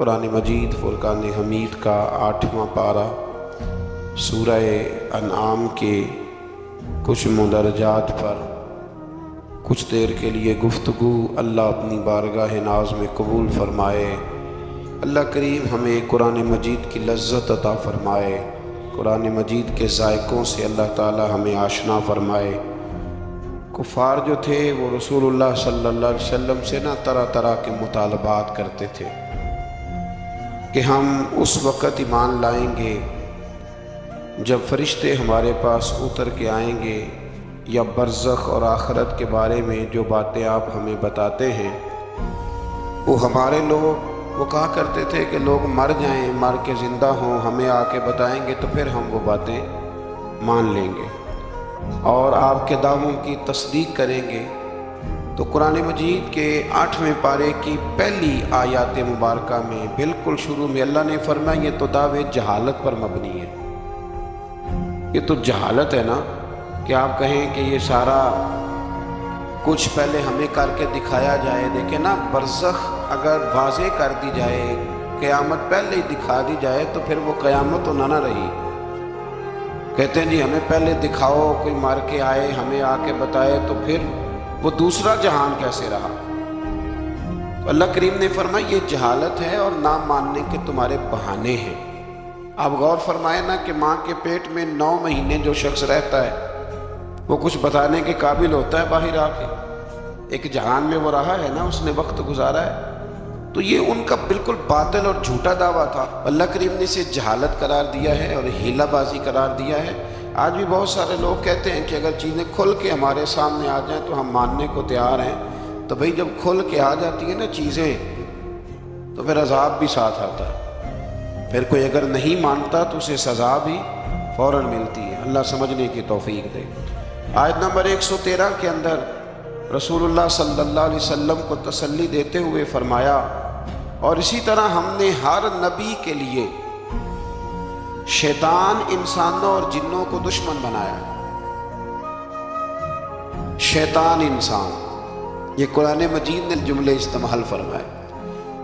قرآن مجید فرقان حمید کا 8واں پارہ سورہ انعام کے کچھ مندرجات پر کچھ دیر کے لیے گفتگو اللہ اپنی بارگاہ ناز میں قبول فرمائے۔ اللہ کریم ہمیں قرآن مجید کی لذت عطا فرمائے، قرآن مجید کے ذائقوں سے اللہ تعالی ہمیں آشنا فرمائے۔ کفار جو تھے وہ رسول اللہ صلی اللہ علیہ وسلم سے طرح طرح کے مطالبات کرتے تھے کہ ہم اس وقت ایمان لائیں گے جب فرشتے ہمارے پاس اتر کے آئیں گے، یا برزخ اور آخرت کے بارے میں جو باتیں آپ ہمیں بتاتے ہیں وہ ہمارے لوگ وہ کہا کرتے تھے کہ لوگ مر جائیں، مر کے زندہ ہوں، ہمیں آ کے بتائیں گے تو پھر ہم وہ باتیں مان لیں گے اور آپ کے دعووں کی تصدیق کریں گے۔ تو قرآن مجید کے 8ویں پارے کی پہلی آیات مبارکہ میں بالکل شروع میں اللہ نے فرمایا یہ تو دعوے جہالت پر مبنی ہے۔ یہ تو جہالت ہے نا کہ آپ کہیں کہ یہ سارا کچھ پہلے ہمیں کر کے دکھایا جائے۔ دیکھیں نا، برزخ اگر واضح کر دی جائے، قیامت پہلے ہی دکھا دی جائے تو پھر وہ قیامت تو نہ رہی۔ کہتے ہیں جی ہمیں پہلے دکھاؤ، کوئی مار کے آئے ہمیں آ کے بتائے تو پھر وہ دوسرا جہان کیسے رہا؟ تو اللہ کریم نے فرمایا یہ جہالت ہے اور نہ ماننے کے تمہارے بہانے ہیں۔ آپ غور فرمائے نا کہ ماں کے پیٹ میں 9 مہینے جو شخص رہتا ہے وہ کچھ بتانے کے قابل ہوتا ہے باہر آ کے؟ ایک جہان میں وہ رہا ہے نا، اس نے وقت گزارا ہے۔ تو یہ ان کا بالکل باطل اور جھوٹا دعویٰ تھا۔ اللہ کریم نے اسے جہالت قرار دیا ہے اور ہیلہ بازی قرار دیا ہے۔ آج بھی بہت سارے لوگ کہتے ہیں کہ اگر چیزیں کھل کے ہمارے سامنے آ جائیں تو ہم ماننے کو تیار ہیں۔ تو بھئی جب کھل کے آ جاتی ہیں نا چیزیں تو پھر عذاب بھی ساتھ آتا ہے، پھر کوئی اگر نہیں مانتا تو اسے سزا بھی فوراً ملتی ہے۔ اللہ سمجھنے کی توفیق دے۔ آیت نمبر 113 کے اندر رسول اللہ صلی اللہ علیہ وسلم کو تسلی دیتے ہوئے فرمایا، اور اسی طرح ہم نے ہر نبی کے لیے شیطان انسانوں اور جنوں کو دشمن بنایا ہے۔ شیطان انسان، یہ قرآن مجید نے جملے استعمال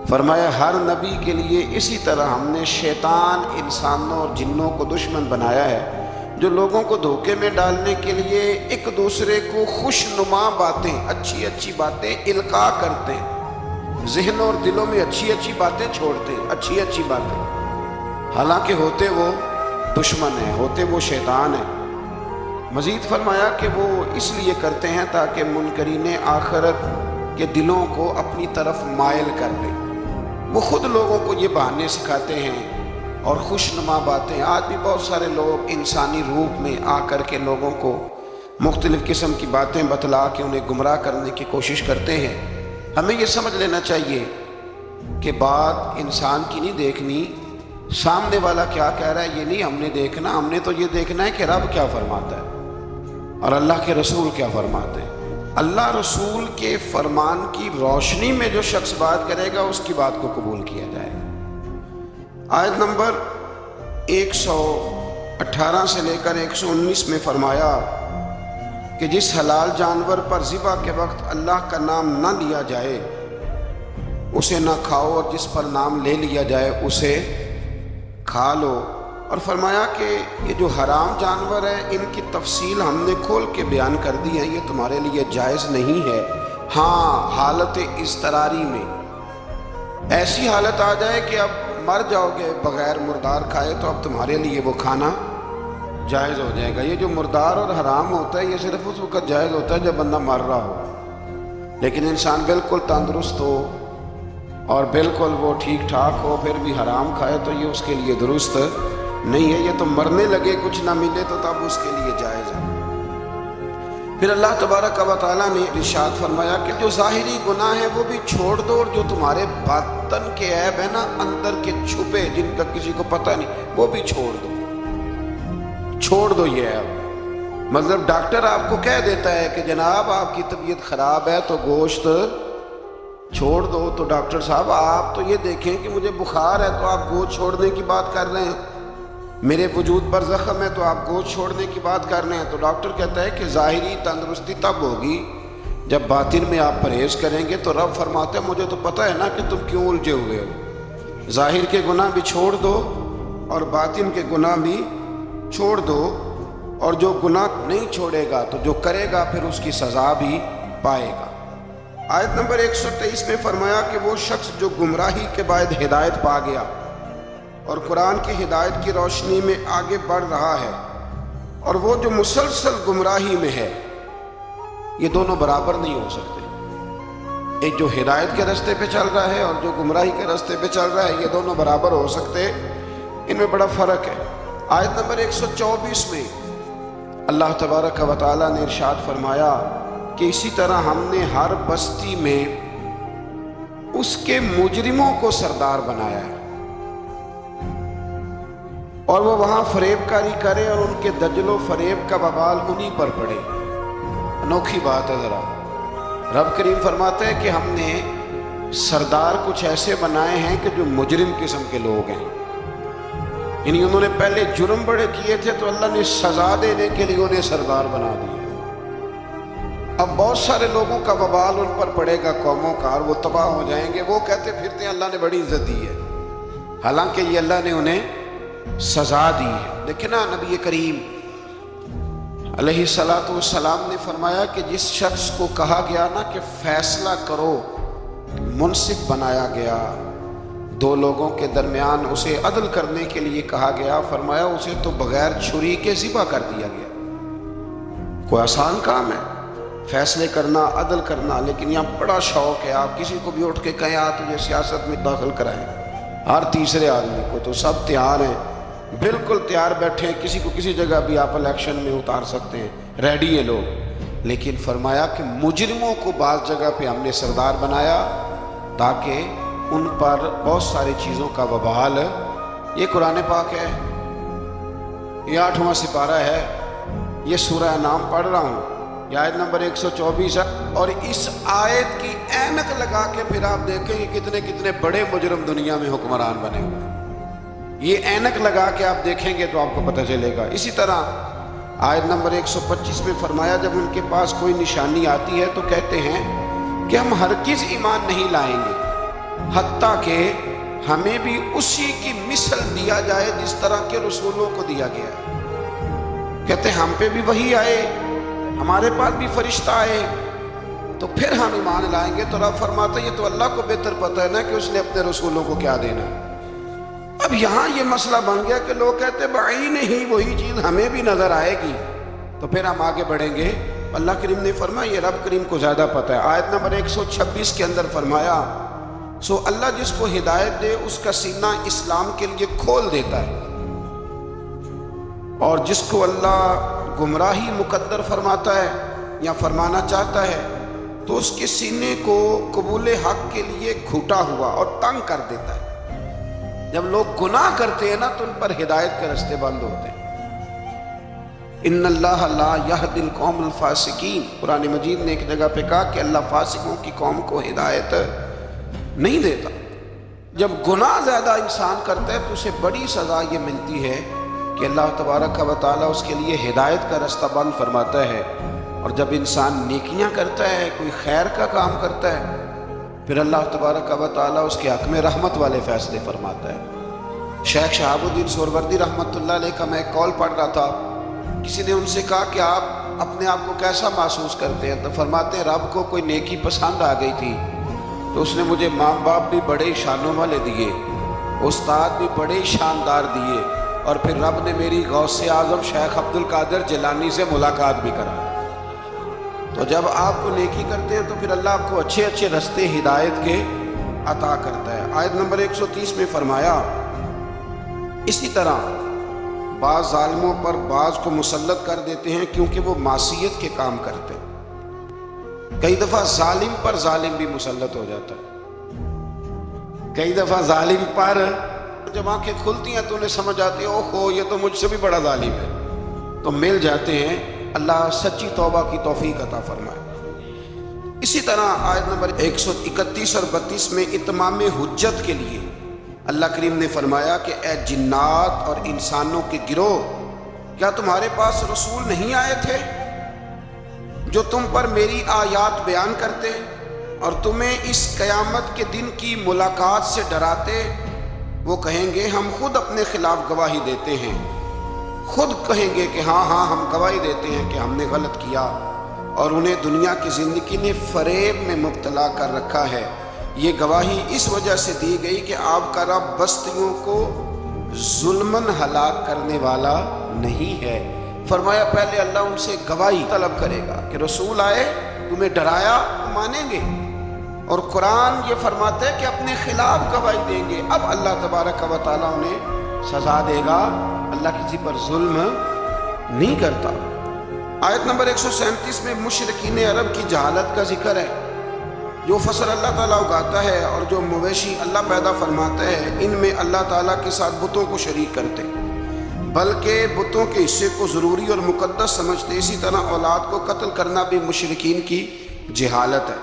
فرمایا ہر نبی کے لیے اسی طرح ہم نے شیطان انسانوں اور جنوں کو دشمن بنایا ہے، جو لوگوں کو دھوکے میں ڈالنے کے لیے ایک دوسرے کو خوشنما باتیں، اچھی اچھی باتیں القاء کرتے ہیں، ذہن اور دلوں میں اچھی اچھی باتیں چھوڑتے ہیں، اچھی اچھی باتیں، حالانکہ ہوتے وہ دشمن ہیں، ہوتے وہ شیطان ہیں۔ مزید فرمایا کہ وہ اس لیے کرتے ہیں تاکہ منکرین آخرت کے دلوں کو اپنی طرف مائل کر لیں۔ وہ خود لوگوں کو یہ بہانے سکھاتے ہیں اور خوشنما باتیں۔ آج بھی بہت سارے لوگ انسانی روپ میں آ کر کے لوگوں کو مختلف قسم کی باتیں بتلا کے انہیں گمراہ کرنے کی کوشش کرتے ہیں۔ ہمیں یہ سمجھ لینا چاہیے کہ بات انسان کی نہیں دیکھنی، سامنے والا کیا کہہ رہا ہے یہ نہیں ہم نے دیکھنا، ہم نے تو یہ دیکھنا ہے کہ رب کیا فرماتا ہے اور اللہ کے رسول کیا فرماتے ہیں۔ اللہ رسول کے فرمان کی روشنی میں جو شخص بات کرے گا اس کی بات کو قبول کیا جائے گا۔ آیت نمبر 118 سے لے کر 119 میں فرمایا کہ جس حلال جانور پر ذبح کے وقت اللہ کا نام نہ لیا جائے اسے نہ کھاؤ، اور جس پر نام لے لیا جائے اسے کھا لو۔ اور فرمایا کہ یہ جو حرام جانور ہیں ان کی تفصیل ہم نے کھول کے بیان کر دی ہے، یہ تمہارے لیے جائز نہیں ہے۔ ہاں، حالت اضطراری میں ایسی حالت آ جائے کہ اب مر جاؤ گے بغیر مردار کھائے تو اب تمہارے لیے وہ کھانا جائز ہو جائے گا۔ یہ جو مردار اور حرام ہوتا ہے یہ صرف اس وقت جائز ہوتا ہے جب بندہ مر رہا ہو، لیکن انسان بالکل تندرست ہو اور بالکل وہ ٹھیک ٹھاک ہو پھر بھی حرام کھائے تو یہ اس کے لیے درست نہیں ہے۔ یہ تو مرنے لگے کچھ نہ ملے تو تب اس کے لیے جائز ہے۔ پھر اللہ تبارک و تعالیٰ نے ارشاد فرمایا کہ جو ظاہری گناہ ہے وہ بھی چھوڑ دو، اور جو تمہارے باطن کے عیب ہے نا، اندر کے چھپے جن کا کسی کو پتہ نہیں، وہ بھی چھوڑ دو، چھوڑ دو یہ عیب۔ مطلب ڈاکٹر آپ کو کہہ دیتا ہے کہ جناب آپ کی طبیعت خراب ہے تو گوشت چھوڑ دو، تو ڈاکٹر صاحب آپ تو یہ دیکھیں کہ مجھے بخار ہے تو آپ گوشت چھوڑنے کی بات کر رہے ہیں، میرے وجود پر زخم ہے تو آپ گوشت چھوڑنے کی بات کر رہے ہیں۔ تو ڈاکٹر کہتا ہے کہ ظاہری تندرستی تب ہوگی جب باطن میں آپ پرہیز کریں گے۔ تو رب فرماتے ہیں مجھے تو پتہ ہے نا کہ تم کیوں الجھے ہوئے ہو، ظاہر کے گناہ بھی چھوڑ دو اور باطن کے گناہ بھی چھوڑ دو، اور جو گناہ نہیں چھوڑے گا تو جو کرے گا پھر اس کی سزا بھی پائے گا۔ آیت نمبر 123 میں فرمایا کہ وہ شخص جو گمراہی کے بعد ہدایت پا گیا اور قرآن کی ہدایت کی روشنی میں آگے بڑھ رہا ہے، اور وہ جو مسلسل گمراہی میں ہے، یہ دونوں برابر نہیں ہو سکتے۔ ایک جو ہدایت کے راستے پہ چل رہا ہے اور جو گمراہی کے راستے پہ چل رہا ہے، یہ دونوں برابر ہو سکتے، ان میں بڑا فرق ہے۔ آیت نمبر 124 میں اللہ تبارک و تعالیٰ نے ارشاد فرمایا کہ اسی طرح ہم نے ہر بستی میں اس کے مجرموں کو سردار بنایا ہے، اور وہ وہاں فریب کاری کرے اور ان کے دجل و فریب کا وبال انہی پر پڑے۔ انوکھی بات ہے ذرا۔ رب کریم فرماتے ہیں کہ ہم نے سردار کچھ ایسے بنائے ہیں کہ جو مجرم قسم کے لوگ ہیں، یعنی انہوں نے پہلے جرم بڑے کیے تھے تو اللہ نے سزا دینے کے لیے انہیں سردار بنا دیا۔ اب بہت سارے لوگوں کا وبال ان پر پڑے گا، قوموں کا، اور وہ تباہ ہو جائیں گے۔ وہ کہتے پھرتے ہیں اللہ نے بڑی عزت دی ہے، حالانکہ یہ اللہ نے انہیں سزا دی ہے۔ دیکھیں نا، نبی کریم علیہ السلام نے فرمایا کہ جس شخص کو کہا گیا نا کہ فیصلہ کرو، منصف بنایا گیا، دو لوگوں کے درمیان اسے عدل کرنے کے لیے کہا گیا، فرمایا اسے تو بغیر چھری کے ذبح کر دیا گیا۔ کوئی آسان کام ہے فیصلے کرنا، عدل کرنا، لیکن یہاں بڑا شوق ہے، آپ کسی کو بھی اٹھ کے کہیں تجھے سیاست میں داخل کرائیں، ہر تیسرے آدمی کو، تو سب تیار ہیں، بالکل تیار بیٹھے ہیں، کسی کو کسی جگہ بھی آپ الیکشن میں اتار سکتے ہیں، ریڈی ہے لوگ۔ لیکن فرمایا کہ مجرموں کو بعض جگہ پہ ہم نے سردار بنایا تاکہ ان پر بہت ساری چیزوں کا وبال۔ یہ قرآن پاک ہے، یہ 8واں سپارہ ہے، یہ سورہ انعام پڑھ رہا ہوں، یہ آیت نمبر 124 ہے، اور اس آیت کی اینک لگا کے پھر آپ دیکھیں کہ کتنے کتنے بڑے مجرم دنیا میں حکمران بنے ہوئے ہیں۔ یہ اینک لگا کے آپ دیکھیں گے تو آپ کو پتہ چلے گا۔ اسی طرح آیت نمبر 125 میں فرمایا جب ان کے پاس کوئی نشانی آتی ہے تو کہتے ہیں کہ ہم ہرگز ایمان نہیں لائیں گے حتیٰ کہ ہمیں بھی اسی کی مثل دیا جائے جس طرح کے رسولوں کو دیا گیا ہے۔ کہتے ہیں ہم پہ بھی وحی آئے، ہمارے پاس بھی فرشتہ آئے تو پھر ہم ایمان لائیں گے۔ تو رب فرماتا ہے یہ تو اللہ کو بہتر پتہ ہے نا کہ اس نے اپنے رسولوں کو کیا دینا ہے۔ اب یہاں یہ مسئلہ بن گیا کہ لوگ کہتے ہیں بعین ہی وہی چیز ہمیں بھی نظر آئے گی تو پھر ہم آگے بڑھیں گے۔ اللہ کریم نے فرمایا یہ رب کریم کو زیادہ پتہ ہے۔ آیت نمبر 126 کے اندر فرمایا سو اللہ جس کو ہدایت دے اس کا سینہ اسلام کے لیے کھول دیتا ہے، اور جس کو اللہ گمراہی مقدر فرماتا ہے یا فرمانا چاہتا ہے تو اس کے سینے کو قبول حق کے لیے گھٹا ہوا اور تنگ کر دیتا ہے۔ جب لوگ گناہ کرتے ہیں نا تو ان پر ہدایت کے راستے بند ہوتے ہیں۔ ان اللہ لا یہدی القوم الفاسقین، قرآن مجید نے ایک جگہ پہ کہا کہ اللہ فاسقوں کی قوم کو ہدایت نہیں دیتا۔ جب گناہ زیادہ انسان کرتا ہے تو اسے بڑی سزا یہ ملتی ہے کہ اللہ تبارک و تعالیٰ اس کے لیے ہدایت کا راستہ بند فرماتا ہے، اور جب انسان نیکیاں کرتا ہے، کوئی خیر کا کام کرتا ہے، پھر اللہ تبارک و تعالیٰ اس کے حق میں رحمت والے فیصلے فرماتا ہے۔ شیخ شہاب الدین سہروردی رحمۃ اللہ علیہ کا میں ایک کال پڑھ رہا تھا، کسی نے ان سے کہا کہ آپ اپنے آپ کو کیسا محسوس کرتے ہیں؟ تو فرماتے ہیں رب کو کوئی نیکی پسند آ گئی تھی تو اس نے مجھے ماں باپ بھی بڑے شانوں والے دیے، استاد بھی بڑے شاندار دیے، اور پھر رب نے میری غوث اعظم شیخ عبد القادر جیلانی سے ملاقات بھی کرا۔ تو جب آپ کو نیکی کرتے ہیں تو پھر اللہ آپ کو اچھے اچھے رستے ہدایت کے عطا کرتا ہے۔ آیت نمبر 130 میں فرمایا اسی طرح بعض ظالموں پر بعض کو مسلط کر دیتے ہیں کیونکہ وہ معصیت کے کام کرتے ہیں۔ کئی دفعہ ظالم پر ظالم بھی مسلط ہو جاتا ہے، کئی دفعہ ظالم پر جب آنکھیں کھلتی ہیں تو انہیں سمجھ آتی ہے اوہو یہ تو مجھ سے بھی بڑا ظالم ہے، تو مل جاتے ہیں۔ اللہ سچی توبہ کی توفیق عطا فرمائے۔ اسی طرح آیت نمبر 131 اور 32 میں اتمام حجت کے لیے اللہ کریم نے فرمایا کہ اے جنات اور انسانوں کے گروہ، کیا تمہارے پاس رسول نہیں آئے تھے جو تم پر میری آیات بیان کرتے اور تمہیں اس قیامت کے دن کی ملاقات سے ڈراتے وہ کہیں گے ہم خود اپنے خلاف گواہی دیتے ہیں، خود کہیں گے کہ ہاں ہم گواہی دیتے ہیں کہ ہم نے غلط کیا، اور انہیں دنیا کی زندگی نے فریب میں مبتلا کر رکھا ہے۔ یہ گواہی اس وجہ سے دی گئی کہ آپ کا رب بستیوں کو ظلماً ہلاک کرنے والا نہیں ہے۔ فرمایا پہلے اللہ ان سے گواہی طلب کرے گا کہ رسول آئے، تمہیں ڈرایا، مانیں گے، اور قرآن یہ فرماتا ہے کہ اپنے خلاف گواہی دیں گے۔ اب اللہ تبارک و تعالیٰ انہیں سزا دے گا۔ اللہ کسی پر ظلم نہیں کرتا۔ آیت نمبر 137 میں مشرکین عرب کی جہالت کا ذکر ہے۔ جو فصل اللہ تعالیٰ اگاتا ہے اور جو مویشی اللہ پیدا فرماتا ہے، ان میں اللہ تعالیٰ کے ساتھ بتوں کو شریک کرتے، بلکہ بتوں کے حصے کو ضروری اور مقدس سمجھتے۔ اسی طرح اولاد کو قتل کرنا بھی مشرکین کی جہالت ہے۔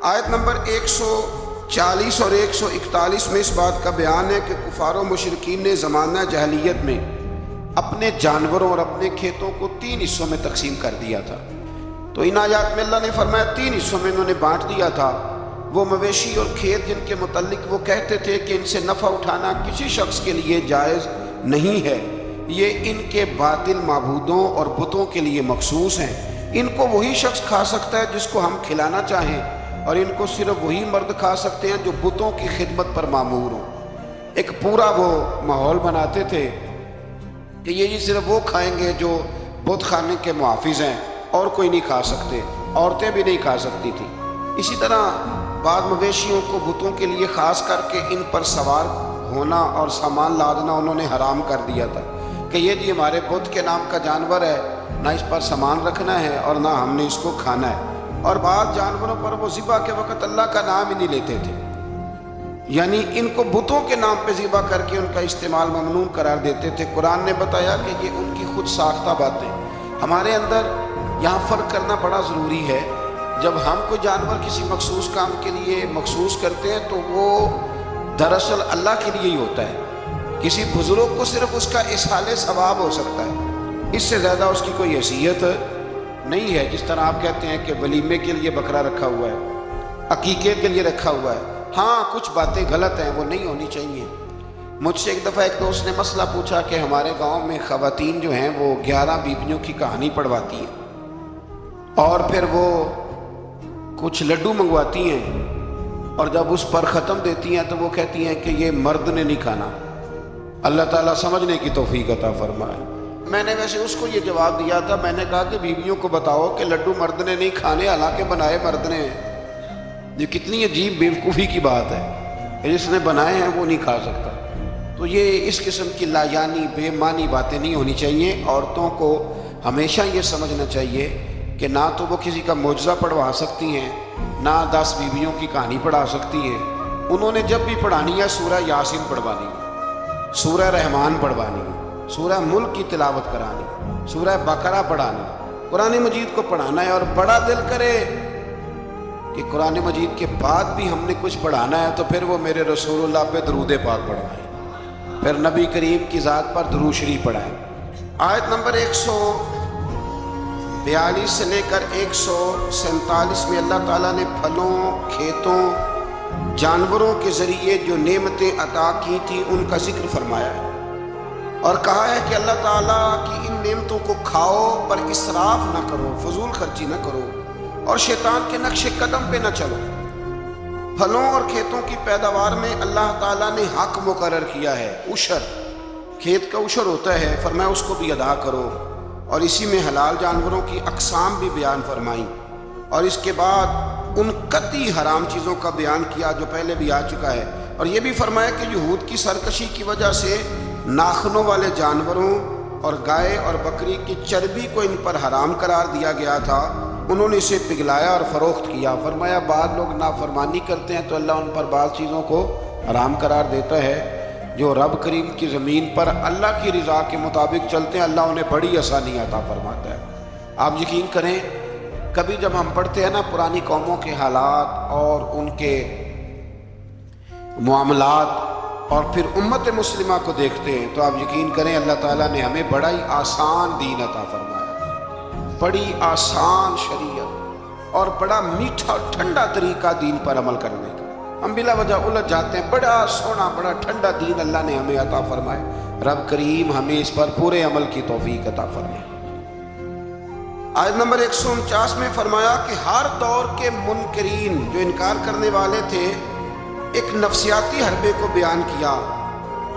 آیت نمبر 140 اور 141 میں اس بات کا بیان ہے کہ کفار و مشرکین نے زمانہ جاہلیت میں اپنے جانوروں اور اپنے کھیتوں کو 3 حصوں میں تقسیم کر دیا تھا۔ تو ان آیات میں اللہ نے فرمایا 3 حصوں میں انہوں نے بانٹ دیا تھا۔ وہ مویشی اور کھیت جن کے متعلق وہ کہتے تھے کہ ان سے نفع اٹھانا کسی شخص کے لیے جائز نہیں ہے، یہ ان کے باطل معبودوں اور بتوں کے لیے مخصوص ہیں۔ ان کو وہی شخص کھا سکتا ہے جس کو ہم کھلانا چاہیں، اور ان کو صرف وہی مرد کھا سکتے ہیں جو بتوں کی خدمت پر مامور ہوں۔ ایک پورا وہ ماحول بناتے تھے کہ یہ صرف وہ کھائیں گے جو بت خانے کے محافظ ہیں، اور کوئی نہیں کھا سکتے، عورتیں بھی نہیں کھا سکتی تھی۔ اسی طرح بعض مویشیوں کو بتوں کے لیے خاص کر کے ان پر سوار ہونا اور سامان لادنا انہوں نے حرام کر دیا تھا کہ یہ جی ہمارے بت کے نام کا جانور ہے، نہ اس پر سامان رکھنا ہے اور نہ ہم نے اس کو کھانا ہے۔ اور بعض جانوروں پر وہ ذبح کے وقت اللہ کا نام ہی نہیں لیتے تھے، یعنی ان کو بتوں کے نام پہ ذبح کر کے ان کا استعمال ممنوع قرار دیتے تھے۔ قرآن نے بتایا کہ یہ ان کی خود ساختہ باتیں۔ ہمارے اندر یہاں فرق کرنا بڑا ضروری ہے۔ جب ہم کوئی جانور کسی مخصوص کام کے لیے مخصوص کرتے ہیں تو وہ دراصل اللہ کے لیے ہی ہوتا ہے۔ کسی بزرگ کو صرف اس کا اصحال ثواب ہو سکتا ہے، اس سے زیادہ اس کی کوئی حیثیت نہیں ہے۔ جس طرح آپ کہتے ہیں کہ ولیمے کے لیے بکرا رکھا ہوا ہے، عقیقے کے لیے رکھا ہوا ہے، ہاں کچھ باتیں غلط ہیں، وہ نہیں ہونی چاہیے۔ مجھ سے ایک دفعہ ایک دوست نے مسئلہ پوچھا کہ ہمارے گاؤں میں خواتین جو ہیں وہ 11 بیویوں کی کہانی پڑھواتی ہیں، اور پھر وہ کچھ لڈو منگواتی ہیں، اور جب اس پر ختم دیتی ہیں تو وہ کہتی ہیں کہ یہ مرد نے نہیں کھانا۔ اللہ تعالیٰ سمجھنے کی توفیق عطا فرمائے۔ میں نے ویسے اس کو یہ جواب دیا تھا، میں نے کہا کہ بیویوں کو بتاؤ کہ لڈو مرد نے نہیں کھانے، حالانکہ بنائے مرد نے ہیں۔ یہ کتنی عجیب بیوقوفی کی بات ہے کہ جس نے بنائے ہیں وہ نہیں کھا سکتا۔ تو یہ اس قسم کی لایانی بے معنی باتیں نہیں ہونی چاہیے۔ عورتوں کو ہمیشہ یہ سمجھنا چاہیے کہ نہ تو وہ کسی کا معجزہ پڑھوا سکتی ہیں، نہ 10 بیویوں کی کہانی پڑھا سکتی ہیں۔ انہوں نے جب بھی پڑھانی ہے سورہ یاسین پڑھوانی ہے، سورہ رحمان پڑھوانی ہے، سورہ ملک کی تلاوت کرانی ہے، سورہ بقرہ پڑھانی ہے، قرآن مجید کو پڑھانا ہے۔ اور بڑا دل کرے کہ قرآن مجید کے بعد بھی ہم نے کچھ پڑھانا ہے تو پھر وہ میرے رسول اللہ پہ درود پاک پڑھوائیں، پھر نبی کریم کی ذات پر درود شریف پڑھائیں۔ آیت نمبر 142 سے لے کر 147 میں اللہ تعالیٰ نے پھلوں، کھیتوں، جانوروں کے ذریعے جو نعمتیں عطا کی تھیں ان کا ذکر فرمایا ہے، اور کہا ہے کہ اللہ تعالیٰ کی ان نعمتوں کو کھاؤ پر اسراف نہ کرو، فضول خرچی نہ کرو، اور شیطان کے نقش قدم پہ نہ چلو۔ پھلوں اور کھیتوں کی پیداوار میں اللہ تعالیٰ نے حق مقرر کیا ہے، عشر، کھیت کا عشر ہوتا ہے، فرمایا اس کو بھی ادا کرو، اور اسی میں حلال جانوروں کی اقسام بھی بیان فرمائیں، اور اس کے بعد ان قطعی حرام چیزوں کا بیان کیا جو پہلے بھی آ چکا ہے، اور یہ بھی فرمایا کہ یہود کی سرکشی کی وجہ سے ناخنوں والے جانوروں اور گائے اور بکری کی چربی کو ان پر حرام قرار دیا گیا تھا، انہوں نے اسے پگھلایا اور فروخت کیا۔ فرمایا بعض لوگ نافرمانی کرتے ہیں تو اللہ ان پر بعض چیزوں کو حرام قرار دیتا ہے۔ جو رب کریم کی زمین پر اللہ کی رضا کے مطابق چلتے ہیں اللہ انہیں بڑی آسانی عطا فرماتا ہے۔ آپ یقین کریں کبھی جب ہم پڑھتے ہیں نا پرانی قوموں کے حالات اور ان کے معاملات اور پھر امت مسلمہ کو دیکھتے ہیں تو آپ یقین کریں اللہ تعالیٰ نے ہمیں بڑا ہی آسان دین عطا فرمایا، بڑی آسان شریعت اور بڑا میٹھا ٹھنڈا طریقہ دین پر عمل کرنے کا۔ ہم بلا وجہ الجھ جاتے ہیں۔ بڑا سونا بڑا ٹھنڈا دین اللہ نے ہمیں عطا فرمائے، رب کریم ہمیں اس پر پورے عمل کی توفیق عطا فرمائے۔ آیت نمبر 149 میں فرمایا کہ ہر دور کے منکرین جو انکار کرنے والے تھے ایک نفسیاتی حربے کو بیان کیا۔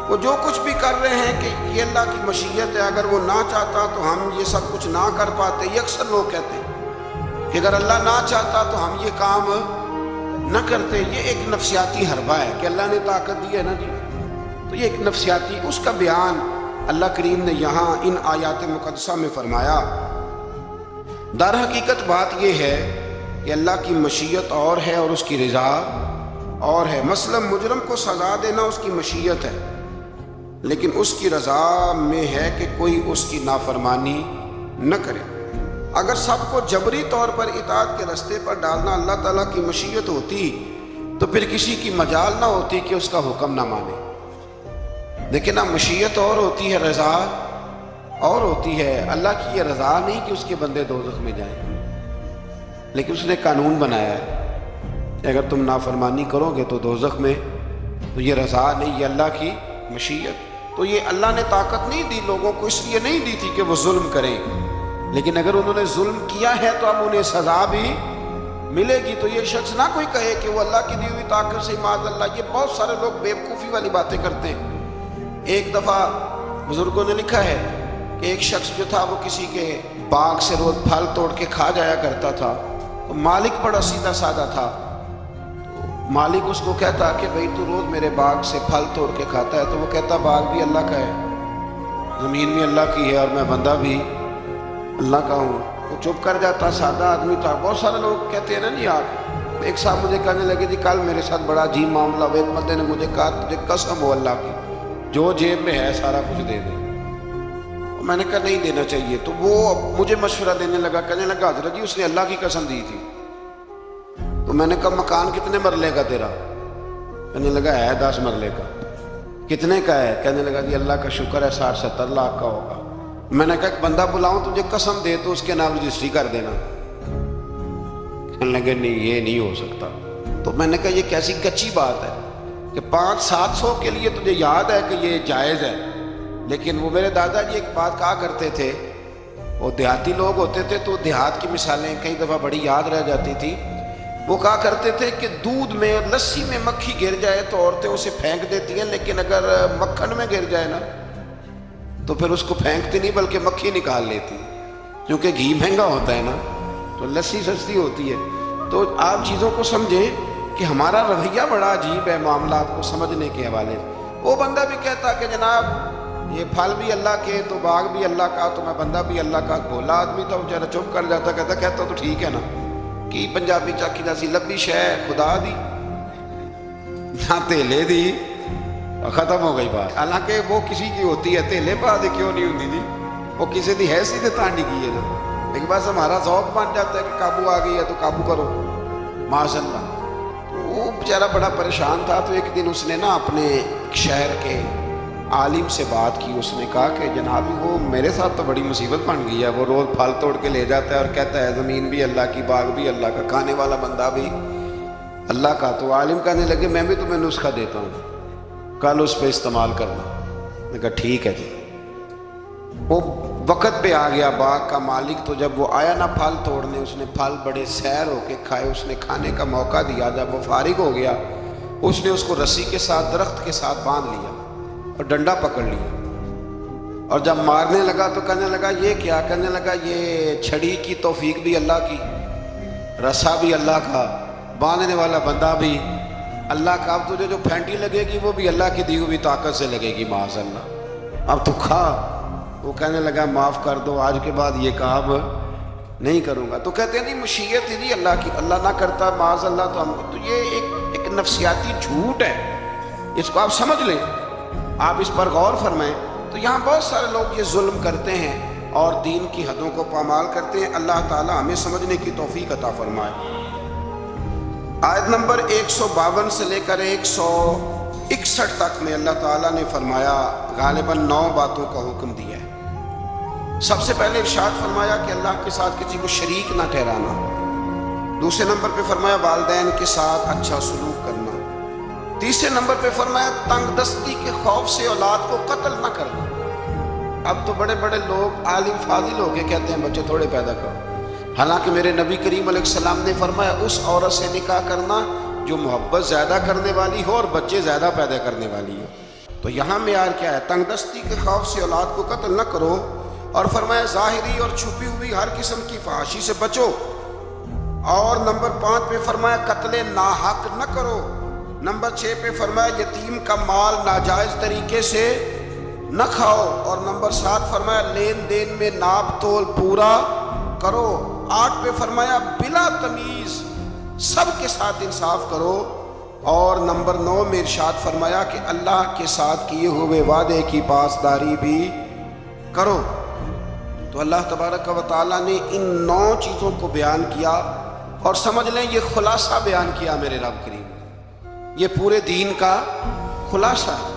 وہ جو کچھ بھی کر رہے ہیں کہ یہ اللہ کی مشیت ہے، اگر وہ نہ چاہتا تو ہم یہ سب کچھ نہ کر پاتے۔ یہ اکثر لوگ کہتے ہیں کہ اگر اللہ نہ چاہتا تو ہم یہ کام نہ کرتے۔ یہ ایک نفسیاتی حربہ ہے کہ اللہ نے طاقت دی ہے نا جی، تو یہ ایک نفسیاتی، اس کا بیان اللہ کریم نے یہاں ان آیات مقدسہ میں فرمایا۔ در حقیقت بات یہ ہے کہ اللہ کی مشیت اور ہے اور اس کی رضا اور ہے۔ مثلا مجرم کو سزا دینا اس کی مشیت ہے، لیکن اس کی رضا میں ہے کہ کوئی اس کی نافرمانی نہ کرے۔ اگر سب کو جبری طور پر اطاعت کے راستے پر ڈالنا اللہ تعالیٰ کی مشیت ہوتی تو پھر کسی کی مجال نہ ہوتی کہ اس کا حکم نہ مانے۔ لیکن اب مشیت اور ہوتی ہے، رضا اور ہوتی ہے۔ اللہ کی یہ رضا نہیں کہ اس کے بندے دوزخ میں جائیں، لیکن اس نے قانون بنایا ہے کہ اگر تم نافرمانی کرو گے تو دوزخ میں، تو یہ رضا نہیں، یہ اللہ کی مشیت۔ تو یہ اللہ نے طاقت نہیں دی لوگوں کو، اس لیے نہیں دی تھی کہ وہ ظلم کریں، لیکن اگر انہوں نے ظلم کیا ہے تو اب انہیں سزا بھی ملے گی۔ تو یہ شخص نہ کوئی کہے کہ وہ اللہ کی دی ہوئی طاقت سے معاذ اللہ، یہ بہت سارے لوگ بیوقوفی والی باتیں کرتے ہیں۔ ایک دفعہ بزرگوں نے لکھا ہے کہ ایک شخص جو تھا وہ کسی کے باغ سے روز پھل توڑ کے کھا جایا کرتا تھا، تو مالک بڑا سیدھا سادہ تھا۔ مالک اس کو کہتا کہ بھئی تو روز میرے باغ سے پھل توڑ کے کھاتا ہے، تو وہ کہتا باغ بھی اللہ کا ہے، زمین بھی اللہ کی ہے، اور میں بندہ بھی اللہ کا ہوں۔ وہ چپ کر جاتا، سادہ آدمی تھا۔ بہت سارے لوگ کہتے ہیں نا جی آج، ایک صاحب مجھے کہنے لگے جی کل میرے ساتھ بڑا عجیب معاملہ ہوا، ایک بندے نے مجھے کہا تجھے قسم ہو اللہ کی جو جیب میں ہے سارا کچھ دے دے۔ میں نے کہا نہیں دینا چاہیے۔ تو وہ مجھے مشورہ دینے لگا، کہنے لگا حضرت جی اس نے اللہ کی قسم دی تھی۔ تو میں نے کہا مکان کتنے مرلے کا تیرا؟ کہنے لگا ہے 10 مرلے کا۔ کتنے کا ہے؟ کہنے لگا جی اللہ کا شکر ہے 60-70 لاکھ کا ہوگا۔ میں نے کہا ایک بندہ بلاؤں تجھے قسم دے تو اس کے نام رجسٹری کر دینا۔ کہنے لگے نہیں یہ نہیں ہو سکتا۔ تو میں نے کہا یہ کیسی کچی بات ہے کہ 500-700 کے لیے تجھے یاد ہے کہ یہ جائز ہے، لیکن وہ میرے دادا جی ایک بات کہا کرتے تھے، وہ دیہاتی لوگ ہوتے تھے تو دیہات کی مثالیں کئی دفعہ بڑی یاد رہ جاتی تھی۔ وہ کہا کرتے تھے کہ دودھ میں اور لسی میں مکھی گر جائے تو عورتیں اسے پھینک دیتی ہیں، لیکن اگر مکھن میں گر جائے نا تو پھر اس کو پھینکتی نہیں بلکہ مکھی نکال لیتی، کیونکہ گھی مہنگا ہوتا ہے نا تو لسی سستی ہوتی ہے۔ تو آپ چیزوں کو سمجھیں کہ ہمارا رویہ بڑا عجیب ہے معاملات کو سمجھنے کے حوالے سے۔ وہ بندہ بھی کہتا کہ جناب یہ پھل بھی اللہ کے تو باغ بھی اللہ کا، تو میں بندہ بھی اللہ کا۔ بولا آدمی تھا بیچارہ، چپ کر جاتا، کہتا تو ٹھیک ہے نا، کہ پنجابی چاکی جیسی لبی شے خدا دی نہ تیلے دی، ختم ہو گئی بات۔ حالانکہ وہ کسی کی ہوتی ہے، تیلے پا دے کیوں نہیں ہوتی جی، وہ کسی دی حیثیت تانڈی کی ہے نا، لیکن بس ہمارا ذوق بن جاتا ہے کہ قابو آ گئی ہے تو قابو کرو معاذ اللہ۔ وہ بیچارہ بڑا پریشان تھا۔ تو ایک دن اس نے نا اپنے شہر کے عالم سے بات کی۔ اس نے کہا کہ جناب وہ میرے ساتھ تو بڑی مصیبت بن گئی ہے، وہ روز پھل توڑ کے لے جاتا ہے اور کہتا ہے زمین بھی اللہ کی، باغ بھی اللہ کا، کھانے والا بندہ بھی اللہ کا۔ تو عالم کہنے لگے میں بھی تمہیں نسخہ دیتا ہوں، کل اس پہ استعمال کرنا۔ میں کہا ٹھیک ہے جی۔ وہ وقت پہ آ گیا باغ کا مالک، تو جب وہ آیا نا پھل توڑنے، اس نے پھل بڑے سیر ہو کے کھائے، اس نے کھانے کا موقع دیا۔ جب وہ فارغ ہو گیا اس نے اس کو رسی کے ساتھ درخت کے ساتھ باندھ لیا اور ڈنڈا پکڑ لیا، اور جب مارنے لگا تو کہنے لگا یہ کیا؟ کہنے لگا یہ چھڑی کی توفیق بھی اللہ کی، رسا بھی اللہ کا، باندھنے والا بندہ بھی اللہ کا۔ اب تجھے جو پھینٹی لگے گی وہ بھی اللہ کی دی ہوئی طاقت سے لگے گی معاذ اللہ، اب تو کھا۔ وہ کہنے لگا معاف کر دو، آج کے بعد یہ کام نہیں کروں گا۔ تو کہتے ہیں نہیں مشیت ہے جی اللہ کی، اللہ نہ کرتا معاذ اللہ تو ہم کو۔ تو یہ ایک نفسیاتی جھوٹ ہے، اس کو آپ سمجھ لیں، آپ اس پر غور فرمائیں۔ تو یہاں بہت سارے لوگ یہ ظلم کرتے ہیں اور دین کی حدوں کو پامال کرتے ہیں۔ اللہ تعالی ہمیں سمجھنے کی توفیق عطا فرمائے۔ آیت نمبر 152 سے لے کر 161 تک میں اللہ تعالیٰ نے فرمایا، غالباً 9 باتوں کا حکم دیا ہے۔ سب سے پہلے ارشاد فرمایا کہ اللہ کے ساتھ کسی کو شریک نہ ٹھہرانا۔ دوسرے نمبر پہ فرمایا والدین کے ساتھ اچھا سلوک کرنا۔ تیسرے نمبر پہ فرمایا تنگ دستی کے خوف سے اولاد کو قتل نہ کرنا۔ اب تو بڑے بڑے لوگ عالم فاضل ہو کے کہتے ہیں بچے تھوڑے پیدا کرو، حالانکہ میرے نبی کریم علیہ السلام نے فرمایا اس عورت سے نکاح کرنا جو محبت زیادہ کرنے والی ہو اور بچے زیادہ پیدا کرنے والی ہو۔ تو یہاں معیار کیا ہے؟ تنگ دستی کے خوف سے اولاد کو قتل نہ کرو، اور فرمایا ظاہری اور چھپی ہوئی ہر قسم کی فحاشی سے بچو، اور نمبر 5 پہ فرمایا قتل ناحق نہ کرو، نمبر 6 پہ فرمایا یتیم کا مال ناجائز طریقے سے نہ کھاؤ، اور نمبر 7 فرمایا لین دین میں ناپ تول پورا کرو، 8 پہ فرمایا بلا تمیز سب کے ساتھ انصاف کرو، اور نمبر 9 میں ارشاد فرمایا کہ اللہ کے ساتھ کیے ہوئے وعدے کی پاسداری بھی کرو۔ تو اللہ تبارک و تعالیٰ نے ان 9 چیزوں کو بیان کیا، اور سمجھ لیں یہ خلاصہ بیان کیا میرے رب کریم نے، یہ پورے دین کا خلاصہ ہے۔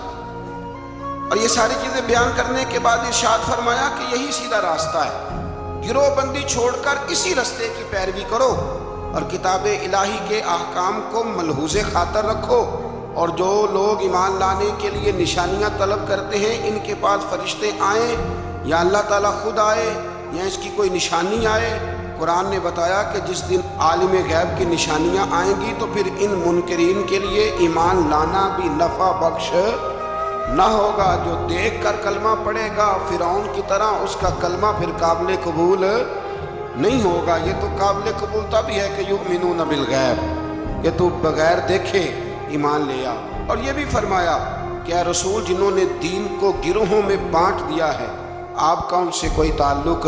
اور یہ ساری چیزیں بیان کرنے کے بعد ارشاد فرمایا کہ یہی سیدھا راستہ ہے، گروہ بندی چھوڑ کر اسی راستے کی پیروی کرو، اور کتاب الہی کے احکام کو ملحوظ خاطر رکھو، اور جو لوگ ایمان لانے کے لیے نشانیاں طلب کرتے ہیں ان کے پاس فرشتے آئیں یا اللہ تعالیٰ خود آئے یا اس کی کوئی نشانی آئے، قرآن نے بتایا کہ جس دن عالم غیب کی نشانیاں آئیں گی تو پھر ان منکرین کے لیے ایمان لانا بھی نفع بخش نہ ہوگا۔ جو دیکھ کر کلمہ پڑھے گا فرعون کی طرح اس کا کلمہ پھر قابل قبول نہیں ہوگا۔ یہ تو قابل قبول تب ہی ہے کہ یؤمنون بالغیب، کہ تو بغیر دیکھے ایمان لے آ۔ اور یہ بھی فرمایا کہ اے رسول جنہوں نے دین کو گروہوں میں بانٹ دیا ہے آپ کا ان سے کوئی تعلق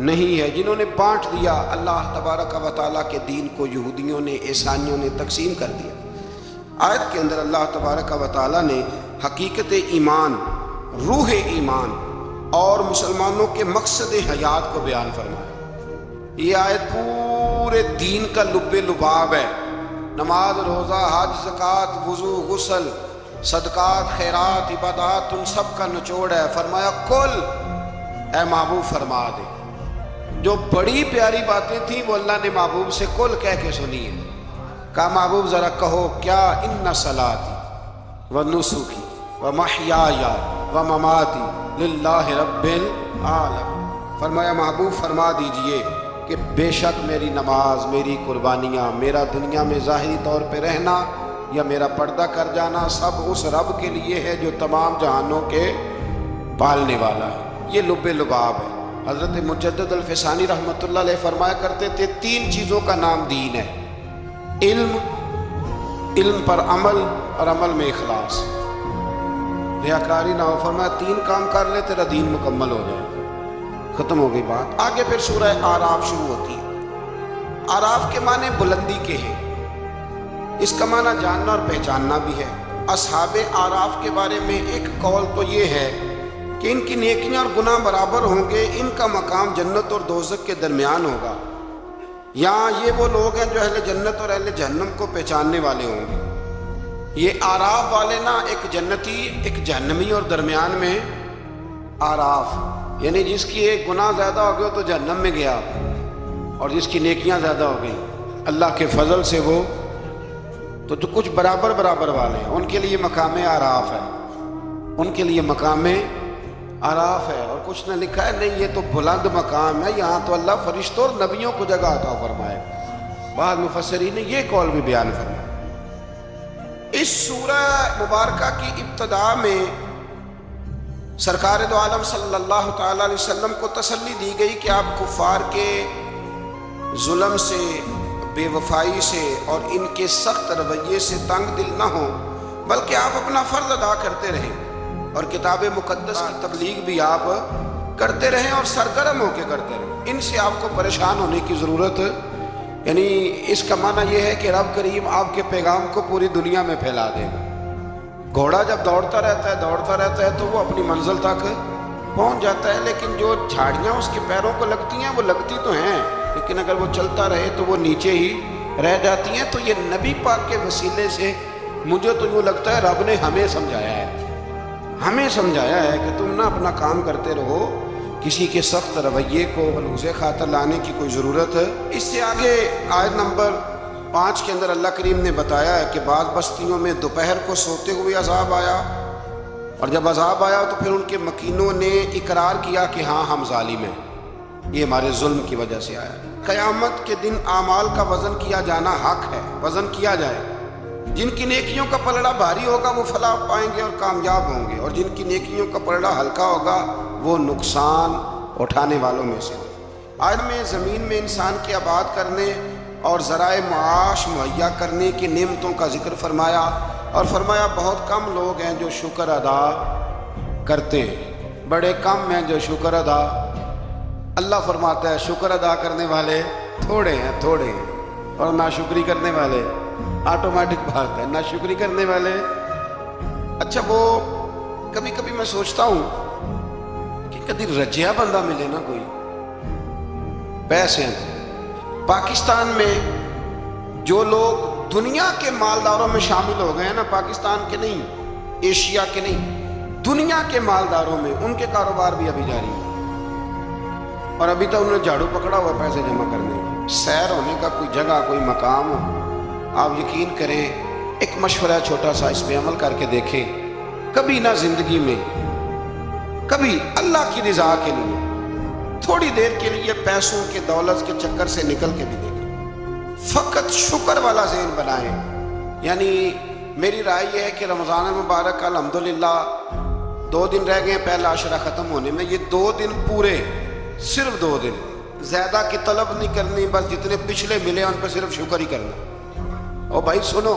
نہیں ہے، جنہوں نے بانٹ دیا اللہ تبارک و تعالیٰ کے دین کو یہودیوں نے عیسائیوں نے تقسیم کر دیا۔ آیت کے اندر اللہ تبارک و تعالیٰ نے حقیقت ایمان، روح ایمان اور مسلمانوں کے مقصد حیات کو بیان فرمایا۔ یہ آیت پورے دین کا لب لباب ہے، نماز، روزہ، حج، زکوٰۃ، وضو، غسل، صدقات، خیرات، عبادات، ان سب کا نچوڑ ہے۔ فرمایا کل اے محبوب فرما دے، جو بڑی پیاری باتیں تھیں وہ اللہ نے محبوب سے کل کہہ کے سنی ہے۔ کہا محبوب ذرا کہو کیا ان صلاتی و نسکی و محیای و مماتی للہ رب العالمین۔ فرمایا محبوب فرما دیجئے کہ بے شک میری نماز، میری قربانیاں، میرا دنیا میں ظاہری طور پہ رہنا یا میرا پردہ کر جانا سب اس رب کے لیے ہے جو تمام جہانوں کے پالنے والا ہے۔ یہ لب لباب ہے۔ حضرت مجدد الفسانی رحمۃ اللہ علیہ فرمایا کرتے تھے 3 چیزوں کا نام دین ہے، علم، علم پر عمل، اور عمل میں اخلاص، ریاکاری نہ ہو۔ فرمایا 3 کام کر لے تیرا دین مکمل ہو جائے۔ ختم ہو گئی بات۔ آگے پھر سورہ اعراف شروع ہوتی ہے۔ اعراف کے معنی بلندی کے ہیں، اس کا معنی جاننا اور پہچاننا بھی ہے۔ اصحاب اعراف کے بارے میں ایک قول تو یہ ہے کہ ان کی نیکیاں اور گناہ برابر ہوں گے، ان کا مقام جنت اور دوزخ کے درمیان ہوگا۔ یہاں یہ وہ لوگ ہیں جو اہل جنت اور اہل جہنم کو پہچاننے والے ہوں گے۔ یہ اعراف والے نا ایک جنتی ایک جہنمی اور درمیان میں اعراف، یعنی جس کی ایک گناہ زیادہ ہو گیا تو جہنم میں گیا، اور جس کی نیکیاں زیادہ ہو گئی اللہ کے فضل سے وہ تو جو کچھ برابر والے ہیں ان کے لیے مقام اعراف ہے، ان کے لیے مقام اعراف ہے۔ اور کچھ نے لکھا ہے نہیں یہ تو بلند مقام ہے، یہاں تو اللہ فرشتوں اور نبیوں کو جگہ عطا فرمائے۔ بعض مفسرین نے یہ قول بھی بیان فرمایا۔ اس سورہ مبارکہ کی ابتدا میں سرکار دو عالم صلی اللہ تعالیٰ علیہ وسلم کو تسلی دی گئی کہ آپ کفار کے ظلم سے، بے وفائی سے اور ان کے سخت رویے سے تنگ دل نہ ہوں، بلکہ آپ اپنا فرض ادا کرتے رہیں اور کتاب مقدس کی تبلیغ بھی آپ کرتے رہیں اور سرگرم ہو کے کرتے رہیں۔ ان سے آپ کو پریشان ہونے کی ضرورت، یعنی اس کا معنی یہ ہے کہ رب کریم آپ کے پیغام کو پوری دنیا میں پھیلا دے گا۔ گھوڑا جب دوڑتا رہتا ہے تو وہ اپنی منزل تک پہنچ جاتا ہے، لیکن جو جھاڑیاں اس کے پیروں کو لگتی ہیں وہ لگتی تو ہیں، لیکن اگر وہ چلتا رہے تو وہ نیچے ہی رہ جاتی ہیں۔ تو یہ نبی پاک کے وسیلے سے مجھے تو یوں لگتا ہے رب نے ہمیں سمجھایا ہے کہ تم نہ اپنا کام کرتے رہو، کسی کے سخت رویے کو ملحوظ خاطر لانے کی کوئی ضرورت ہے۔ اس سے آگے آیت نمبر 5 کے اندر اللہ کریم نے بتایا ہے کہ بعض بستیوں میں دوپہر کو سوتے ہوئے عذاب آیا، اور جب عذاب آیا تو پھر ان کے مکینوں نے اقرار کیا کہ ہاں ہم ظالم ہیں، یہ ہمارے ظلم کی وجہ سے آیا۔ قیامت کے دن اعمال کا وزن کیا جانا حق ہے، وزن کیا جائے۔ جن کی نیکیوں کا پلڑا بھاری ہوگا وہ فلاح پائیں گے اور کامیاب ہوں گے، اور جن کی نیکیوں کا پلڑا ہلکا ہوگا وہ نقصان اٹھانے والوں میں سے۔ آج میں زمین میں انسان کے آباد کرنے اور ذرائع معاش مہیا کرنے کی نعمتوں کا ذکر فرمایا، اور فرمایا بہت کم لوگ ہیں جو شکر ادا کرتے ہیں، بڑے کم ہیں جو شکر ادا۔ اللہ فرماتا ہے شکر ادا کرنے والے تھوڑے ہیں، اور ناشکری کرنے والے آٹومیٹک بات ہے، ناشکری کرنے والے۔ اچھا وہ کبھی کبھی میں سوچتا ہوں کہ کبھی رجیا بندہ ملے نا، کوئی پیسے ہیں۔ پاکستان میں جو لوگ دنیا کے مالداروں میں شامل ہو گئے ہیں نا، پاکستان کے نہیں، ایشیا کے نہیں، دنیا کے مالداروں میں، ان کے کاروبار بھی ابھی جاری ہیں، اور ابھی تک انہوں نے جھاڑو پکڑا ہوا پیسے جمع کرنے کی۔ سیر ہونے کا کوئی جگہ کوئی مقام ہو، آپ یقین کریں، ایک مشورہ چھوٹا سا، اس پہ عمل کر کے دیکھیں، کبھی نہ زندگی میں، کبھی اللہ کی رضا کے لیے تھوڑی دیر کے لیے پیسوں کے دولت کے چکر سے نکل کے بھی دیکھیں، فقط شکر والا ذہن بنائیں۔ یعنی میری رائے یہ ہے کہ رمضان المبارک الحمدللہ 2 دن رہ گئے پہلا عشرہ ختم ہونے میں، یہ 2 دن پورے، صرف 2 دن، زیادہ کی طلب نہیں کرنی، بس جتنے پچھلے ملے ان پہ صرف شکر ہی کرنا۔ اور بھائی سنو،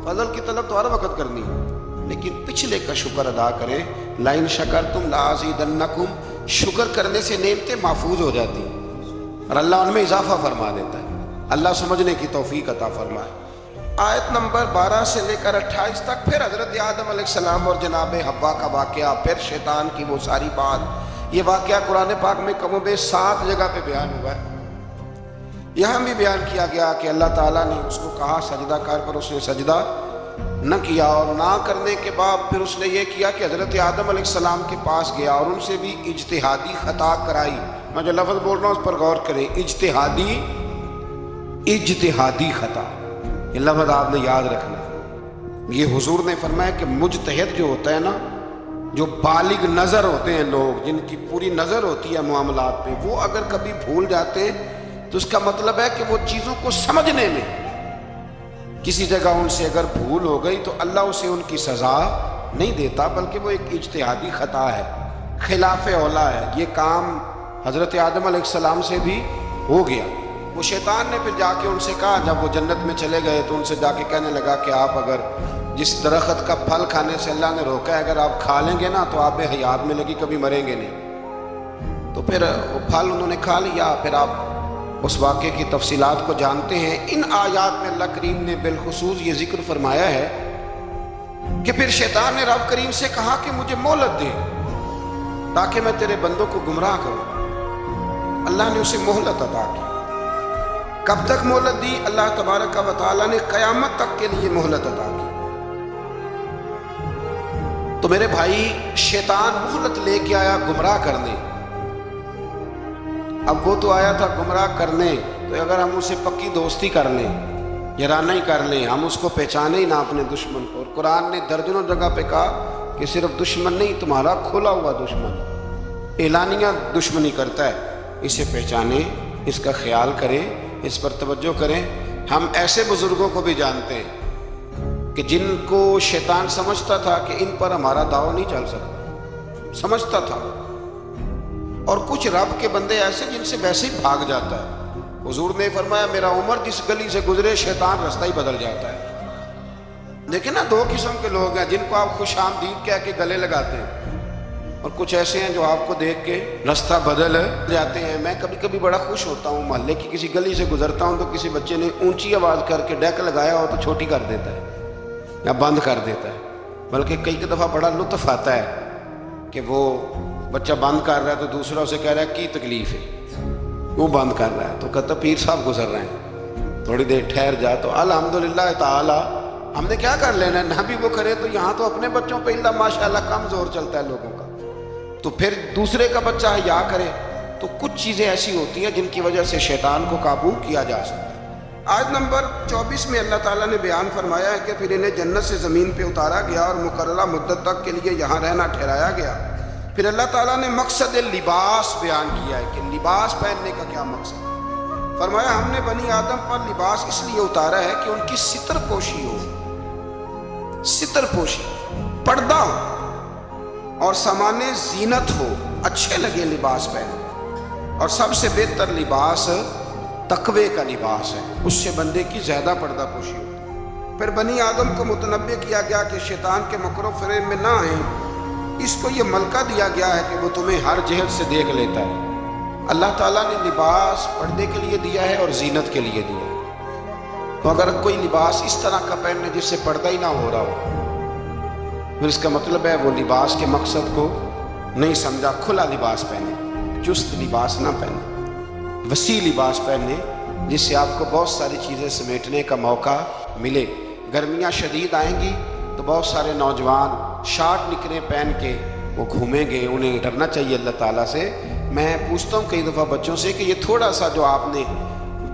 فضل کی طلب تو ہر وقت کرنی ہے، لیکن پچھلے کا شکر ادا کریں۔ لئن شکرتم لازیدنکم، شکر کرنے سے نعمتیں محفوظ ہو جاتی ہیں اور اللہ ان میں اضافہ فرما دیتا ہے۔ اللہ سمجھنے کی توفیق عطا فرمائے۔ آیت نمبر 12 سے لے کر 28 تک پھر حضرت آدم علیہ السلام اور جناب حوا کا واقعہ، پھر شیطان کی وہ ساری بات۔ یہ واقعہ قرآن پاک میں کم و بیش 7 جگہ پہ بیان ہوا ہے۔ یہاں بھی بیان کیا گیا کہ اللہ تعالیٰ نے اس کو کہا سجدہ کر، پر اس نے سجدہ نہ کیا، اور نہ کرنے کے بعد پھر اس نے یہ کیا کہ حضرت آدم علیہ السلام کے پاس گیا اور ان سے بھی اجتہادی خطا کرائی۔ میں جو لفظ بول رہا ہوں اس پر غور کریں، اجتہادی خطا، یہ لفظ آپ نے یاد رکھنا ہے۔ یہ حضور نے فرمایا کہ مجتہد جو ہوتا ہے نا، جو بالغ نظر ہوتے ہیں لوگ، جن کی پوری نظر ہوتی ہے معاملات پہ، وہ اگر کبھی بھول جاتے ہیں تو اس کا مطلب ہے کہ وہ چیزوں کو سمجھنے میں کسی جگہ ان سے اگر بھول ہو گئی تو اللہ اسے ان کی سزا نہیں دیتا، بلکہ وہ ایک اجتہادی خطا ہے، خلاف اولا ہے۔ یہ کام حضرت آدم علیہ السلام سے بھی ہو گیا۔ وہ شیطان نے پھر جا کے ان سے کہا، جب وہ جنت میں چلے گئے تو ان سے جا کے کہنے لگا کہ آپ اگر جس درخت کا پھل کھانے سے اللہ نے روکا ہے، اگر آپ کھا لیں گے نا تو آپ حیات ملے گی، کبھی مریں گے نہیں۔ تو پھر وہ پھل انہوں نے کھا لیا۔ پھر آپ اس واقعے کی تفصیلات کو جانتے ہیں۔ ان آیات میں اللہ کریم نے بالخصوص یہ ذکر فرمایا ہے کہ پھر شیطان نے رب کریم سے کہا کہ مجھے مہلت دے تاکہ میں تیرے بندوں کو گمراہ کروں۔ اللہ نے اسے مہلت عطا کی۔ کب تک مہلت دی؟ اللہ تبارک و تعالیٰ نے قیامت تک کے لیے مہلت عطا کی۔ تو میرے بھائی، شیطان مہلت لے کے آیا گمراہ کرنے۔ اب وہ تو آیا تھا گمراہ کرنے، تو اگر ہم اسے پکی دوستی کر لیں، یارانہ ہی کر لیں، ہم اس کو پہچانے ہی نہ اپنے دشمن کو۔ اور قرآن نے درجنوں جگہ پہ کہا کہ صرف دشمن نہیں، تمہارا کھلا ہوا دشمن، اعلانیہ دشمنی کرتا ہے، اسے پہچانے، اس کا خیال کریں، اس پر توجہ کریں۔ ہم ایسے بزرگوں کو بھی جانتے ہیں کہ جن کو شیطان سمجھتا تھا کہ ان پر ہمارا داؤ نہیں چل سکتا، سمجھتا تھا، اور کچھ رب کے بندے ایسے جن سے ویسے ہی بھاگ جاتا ہے۔ حضور نے فرمایا میرا عمر جس گلی سے گزرے شیطان رستہ ہی بدل جاتا ہے۔ دیکھیں نا، 2 قسم کے لوگ ہیں جن کو آپ خوش آمدید کہہ کے گلے لگاتے ہیں، اور کچھ ایسے ہیں جو آپ کو دیکھ کے رستہ بدل جاتے ہیں۔ میں کبھی کبھی بڑا خوش ہوتا ہوں، محلے کی کسی گلی سے گزرتا ہوں تو کسی بچے نے اونچی آواز کر کے ڈیک لگایا ہو تو چھوٹی کر دیتا ہے یا بند کر دیتا ہے، بلکہ کئی دفعہ بڑا لطف آتا ہے کہ وہ بچہ بند کر رہا ہے تو دوسرا اسے کہہ رہا ہے کی تکلیف ہے، وہ بند کر رہا ہے تو کہتا پیر صاحب گزر رہے ہیں، تھوڑی دیر ٹھہر جا۔ تو الحمدللہ تعالی ہم نے کیا کر لینا ہے، نہ بھی وہ کرے تو یہاں تو اپنے بچوں پہ اللہ ماشاءاللہ کم زور چلتا ہے لوگوں کا، تو پھر دوسرے کا بچہ حیا کرے۔ تو کچھ چیزیں ایسی ہوتی ہیں جن کی وجہ سے شیطان کو قابو کیا جا سکتا ہے۔ آیت نمبر 24 میں اللہ تعالیٰ نے بیان فرمایا ہے کہ پھر انہیں جنت سے زمین پہ اتارا گیا اور مقررہ مدت تک کے لیے یہاں رہنا ٹھہرایا گیا۔ پھر اللہ تعالیٰ نے مقصد لباس بیان کیا ہے کہ لباس پہننے کا کیا مقصد۔ فرمایا ہم نے بنی آدم پر لباس اس لیے اتارا ہے کہ ان کی ستر پوشی ہو، ستر پوشی، پردہ ہو اور سامان زینت ہو، اچھے لگے لباس پہنے۔ اور سب سے بہتر لباس تقوی کا لباس ہے، اس سے بندے کی زیادہ پردہ پوشی ہوتی ہے۔ پھر بنی آدم کو متنبہ کیا گیا کہ شیطان کے مکر و فریب میں نہ آئیں، اس کو یہ ملکہ دیا گیا ہے کہ وہ تمہیں ہر جہت سے دیکھ لیتا ہے۔ اللہ تعالیٰ نے لباس پردے کے لیے دیا ہے اور زینت کے لیے دیا ہے۔ تو اگر کوئی لباس اس طرح کا پہنے جس سے پردہ ہی نہ ہو رہا ہو، پھر اس کا مطلب ہے وہ لباس کے مقصد کو نہیں سمجھا۔ کھلا لباس پہنے، چست لباس نہ پہنے، وسیع لباس پہنے جس سے آپ کو بہت ساری چیزیں سمیٹنے کا موقع ملے۔ گرمیاں شدید آئیں گی تو بہت سارے نوجوان شارٹ نکریں پہن کے وہ گھومیں گے، انہیں ڈرنا چاہیے اللہ تعالیٰ سے۔ میں پوچھتا ہوں کئی دفعہ بچوں سے کہ یہ تھوڑا سا جو آپ نے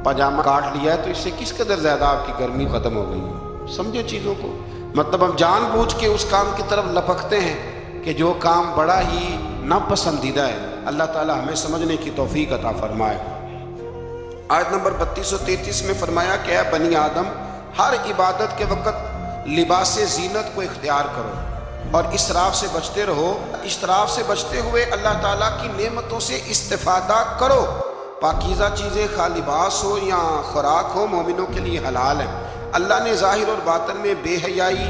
پاجامہ کاٹ لیا ہے تو اس سے کس قدر زیادہ آپ کی گرمی ختم ہو گئی ہے۔ سمجھے چیزوں کو، مطلب ہم جان بوجھ کے اس کام کی طرف لپکتے ہیں کہ جو کام بڑا ہی ناپسندیدہ ہے۔ اللہ تعالیٰ ہمیں سمجھنے کی توفیق عطا فرمائے۔ آیت نمبر 32 و 33 میں فرمایا کہ اے بنی آدم، ہر عبادت کے وقت لباس زینت کو اختیار کرو اور اسراف سے بچتے رہو۔ اسراف سے بچتے ہوئے اللہ تعالیٰ کی نعمتوں سے استفادہ کرو۔ پاکیزہ چیزیں خواہ لباس ہو یا خوراک ہو مومنوں کے لیے حلال ہیں۔ اللہ نے ظاہر اور باطن میں بے حیائی،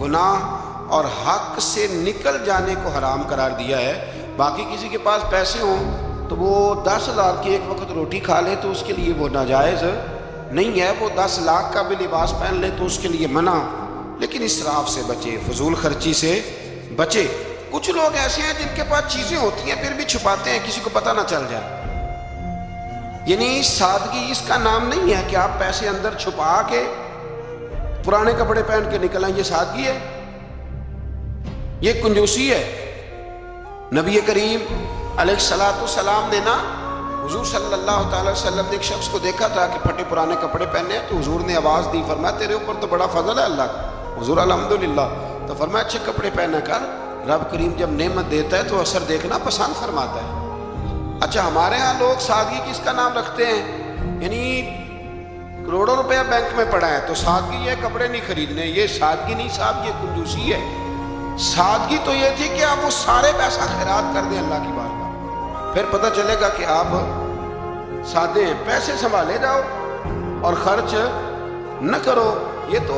گناہ اور حق سے نکل جانے کو حرام قرار دیا ہے۔ باقی کسی کے پاس پیسے ہوں تو وہ 10,000 کی ایک وقت روٹی کھا لے تو اس کے لیے وہ ناجائز نہیں ہے، وہ 10 لاکھ کا بھی لباس پہن لے تو اس کے لیے منع۔ لیکن اسراف سے بچے، فضول خرچی سے بچے۔ کچھ لوگ ایسے ہیں جن کے پاس چیزیں ہوتی ہیں پھر بھی چھپاتے ہیں کسی کو پتہ نہ چل جائے۔ یعنی سادگی اس کا نام نہیں ہے کہ آپ پیسے اندر چھپا کے پرانے کپڑے پہن کے نکل آئیں، یہ سادگی ہے، یہ کنجوسی ہے۔ نبی کریم علیہ السلام نے نا حضور صلی اللہ تعالی وسلم نے ایک شخص کو دیکھا تھا کہ پھٹے پرانے کپڑے پہنے ہیں، تو حضور نے آواز دی، فرمایا تیرے اوپر تو بڑا فضل ہے اللہ کا۔ حضور الحمدللہ، تو فرمایا اچھے کپڑے پہنا کر، رب کریم جب نعمت دیتا ہے تو اثر دیکھنا پسند فرماتا ہے۔ اچھا ہمارے ہاں لوگ سادگی کس کا نام رکھتے ہیں، یعنی کروڑوں روپیہ بینک میں پڑا ہے تو سادگی ہے کپڑے نہیں خریدنے، یہ سادگی نہیں صاحب، یہ کنجوسی ہے۔ سادگی تو یہ تھی کہ آپ وہ سارے پیسہ خیرات کر دیں اللہ کی بارگاہ، پھر پتہ چلے گا کہ آپ سادے ہیں۔ پیسے سنبھالے جاؤ اور خرچ نہ کرو۔ یہ تو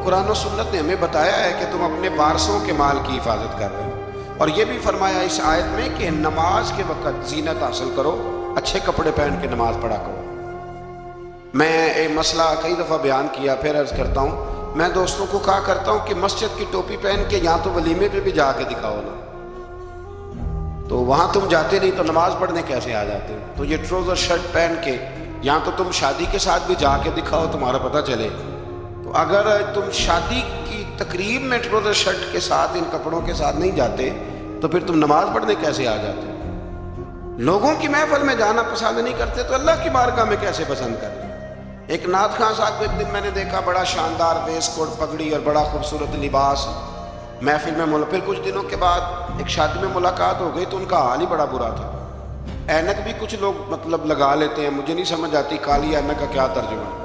قرآن و سنت نے ہمیں بتایا ہے کہ تم اپنے وارثوں کے مال کی حفاظت کر رہے ہو۔ اور یہ بھی فرمایا اس آیت میں کہ نماز کے وقت زینت حاصل کرو، اچھے کپڑے پہن کے نماز پڑھا کرو۔ میں ایک مسئلہ کئی دفعہ بیان کیا، پھر عرض کرتا ہوں، میں دوستوں کو کہا کرتا ہوں کہ مسجد کی ٹوپی پہن کے یہاں تو ولیمے پہ بھی جا کے دکھاؤ نا، تو وہاں تم جاتے نہیں تو نماز پڑھنے کیسے آ جاتے ہو؟ تو یہ ٹروزر شرٹ پہن کے یہاں تو تم شادی کے ساتھ بھی جا کے دکھاؤ، تمہارا پتہ چلے۔ تو اگر تم شادی کی تقریب میں ٹروزر شرٹ کے ساتھ ان کپڑوں کے ساتھ نہیں جاتے تو پھر تم نماز پڑھنے کیسے آ جاتے؟ لوگوں کی محفل میں جانا پسند نہیں کرتے تو اللہ کی بارگاہ میں کیسے پسند کرتے؟ ایک نعت خان صاحب کو ایک دن میں نے دیکھا، بڑا شاندار ویس کوٹ پگڑی اور بڑا خوبصورت لباس محفل میں پھر کچھ دنوں کے بعد ایک شادی میں ملاقات ہو گئی تو ان کا حال ہی بڑا برا تھا۔ اینک بھی کچھ لوگ مطلب لگا لیتے ہیں، مجھے نہیں سمجھ آتی کالی اینک کا کیا ترجمہ ہے،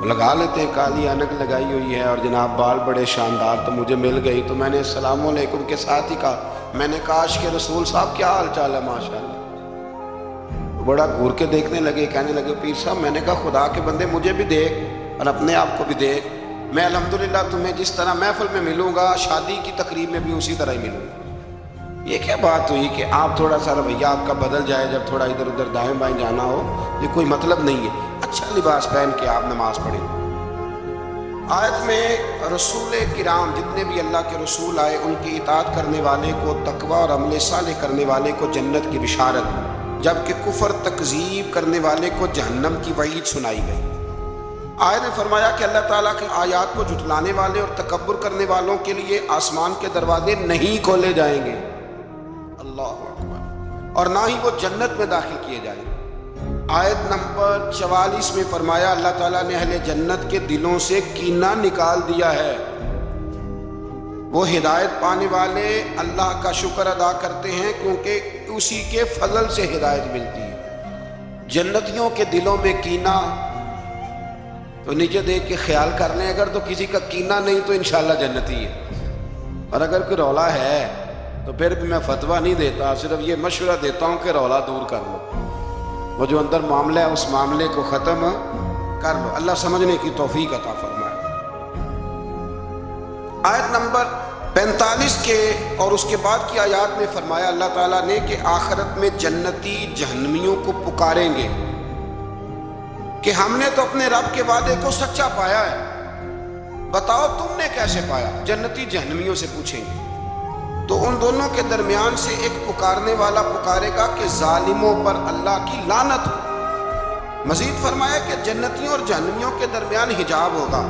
وہ لگا لیتے ہیں کالی اینک لگائی ہوئی ہے اور جناب بال بڑے شاندار، تو مجھے مل گئی تو میں نے السلام علیکم کے ساتھ ہی کہا، میں نے کاش کہ رسول صاحب کیا حال چال ہے ماشاءاللہ۔ بڑا گھور کے دیکھنے لگے، کہنے لگے پیر صاحب، میں نے کہا خدا کے بندے مجھے بھی دیکھ اور اپنے آپ کو بھی دیکھ، میں الحمدللہ تمہیں جس طرح محفل میں ملوں گا شادی کی تقریب میں بھی اسی طرح ہی ملوں گا۔ یہ کیا بات ہوئی کہ آپ تھوڑا سا رویہ آپ کا بدل جائے جب تھوڑا ادھر ادھر دائیں بائیں جانا ہو؟ یہ کوئی مطلب نہیں ہے۔ اچھا لباس پہن کے آپ نماز پڑھیں۔ آیت میں رسول کرام جتنے بھی اللہ کے رسول آئے ان کی اطاعت کرنے والے کو تقوی اور عمل صالح کرنے والے کو جنت کی بشارت، جبکہ کفر تکذیب کرنے والے کو جہنم کی وعید سنائی گئی۔ آیت نے فرمایا کہ اللہ تعالیٰ کی آیات کو جھٹلانے والے اور تکبر کرنے والوں کے لیے آسمان کے دروازے نہیں کھولے جائیں گے، اللہ اکبر، اور نہ ہی وہ جنت میں داخل کیے جائیں گے۔ آیت نمبر 44 میں فرمایا اللہ تعالیٰ نے اہل جنت کے دلوں سے کینہ نکال دیا ہے۔ وہ ہدایت پانے والے اللہ کا شکر ادا کرتے ہیں کیونکہ اسی کے فضل سے ہدایت ملتی ہے۔ جنتیوں کے دلوں میں کینہ تو نیچے دیکھ کے خیال کر لیں، اگر تو کسی کا کینہ نہیں تو انشاءاللہ جنتی ہے، اور اگر کوئی رولا ہے تو پھر بھی میں فتویٰ نہیں دیتا، صرف یہ مشورہ دیتا ہوں کہ رولا دور کر لو، وہ جو اندر معاملہ ہے اس معاملے کو ختم کر لو۔ اللہ سمجھنے کی توفیق عطا فرمائے۔ آیت نمبر 45 کے اور اس کے بعد کی آیات میں فرمایا اللہ تعالیٰ نے کہ آخرت میں جنتی جہنمیوں کو پکاریں گے کہ ہم نے تو اپنے رب کے وعدے کو سچا پایا ہے، بتاؤ تم نے کیسے پایا؟ جنتی جہنمیوں سے پوچھیں گے۔ تو ان دونوں کے درمیان سے ایک پکارنے والا پکارے گا کہ ظالموں پر اللہ کی لعنت ہو۔ مزید فرمایا کہ جنتیوں اور جہنمیوں کے درمیان حجاب ہوگا،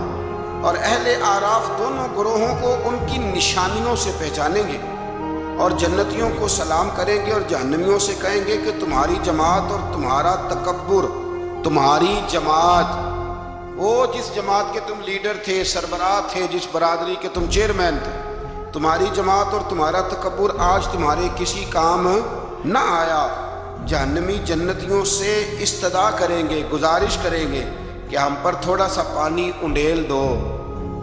اور اہل اعراف دونوں گروہوں کو ان کی نشانیوں سے پہچانیں گے، اور جنتیوں کو سلام کریں گے اور جہنمیوں سے کہیں گے کہ تمہاری جماعت اور تمہارا تکبر، تمہاری جماعت، وہ جس جماعت کے تم لیڈر تھے، سربراہ تھے، جس برادری کے تم چیئرمین تھے، تمہاری جماعت اور تمہارا تکبر آج تمہارے کسی کام نہ آیا۔ جہنمی جنتیوں سے استدعا کریں گے، گزارش کریں گے کہ ہم پر تھوڑا سا پانی انڈیل دو،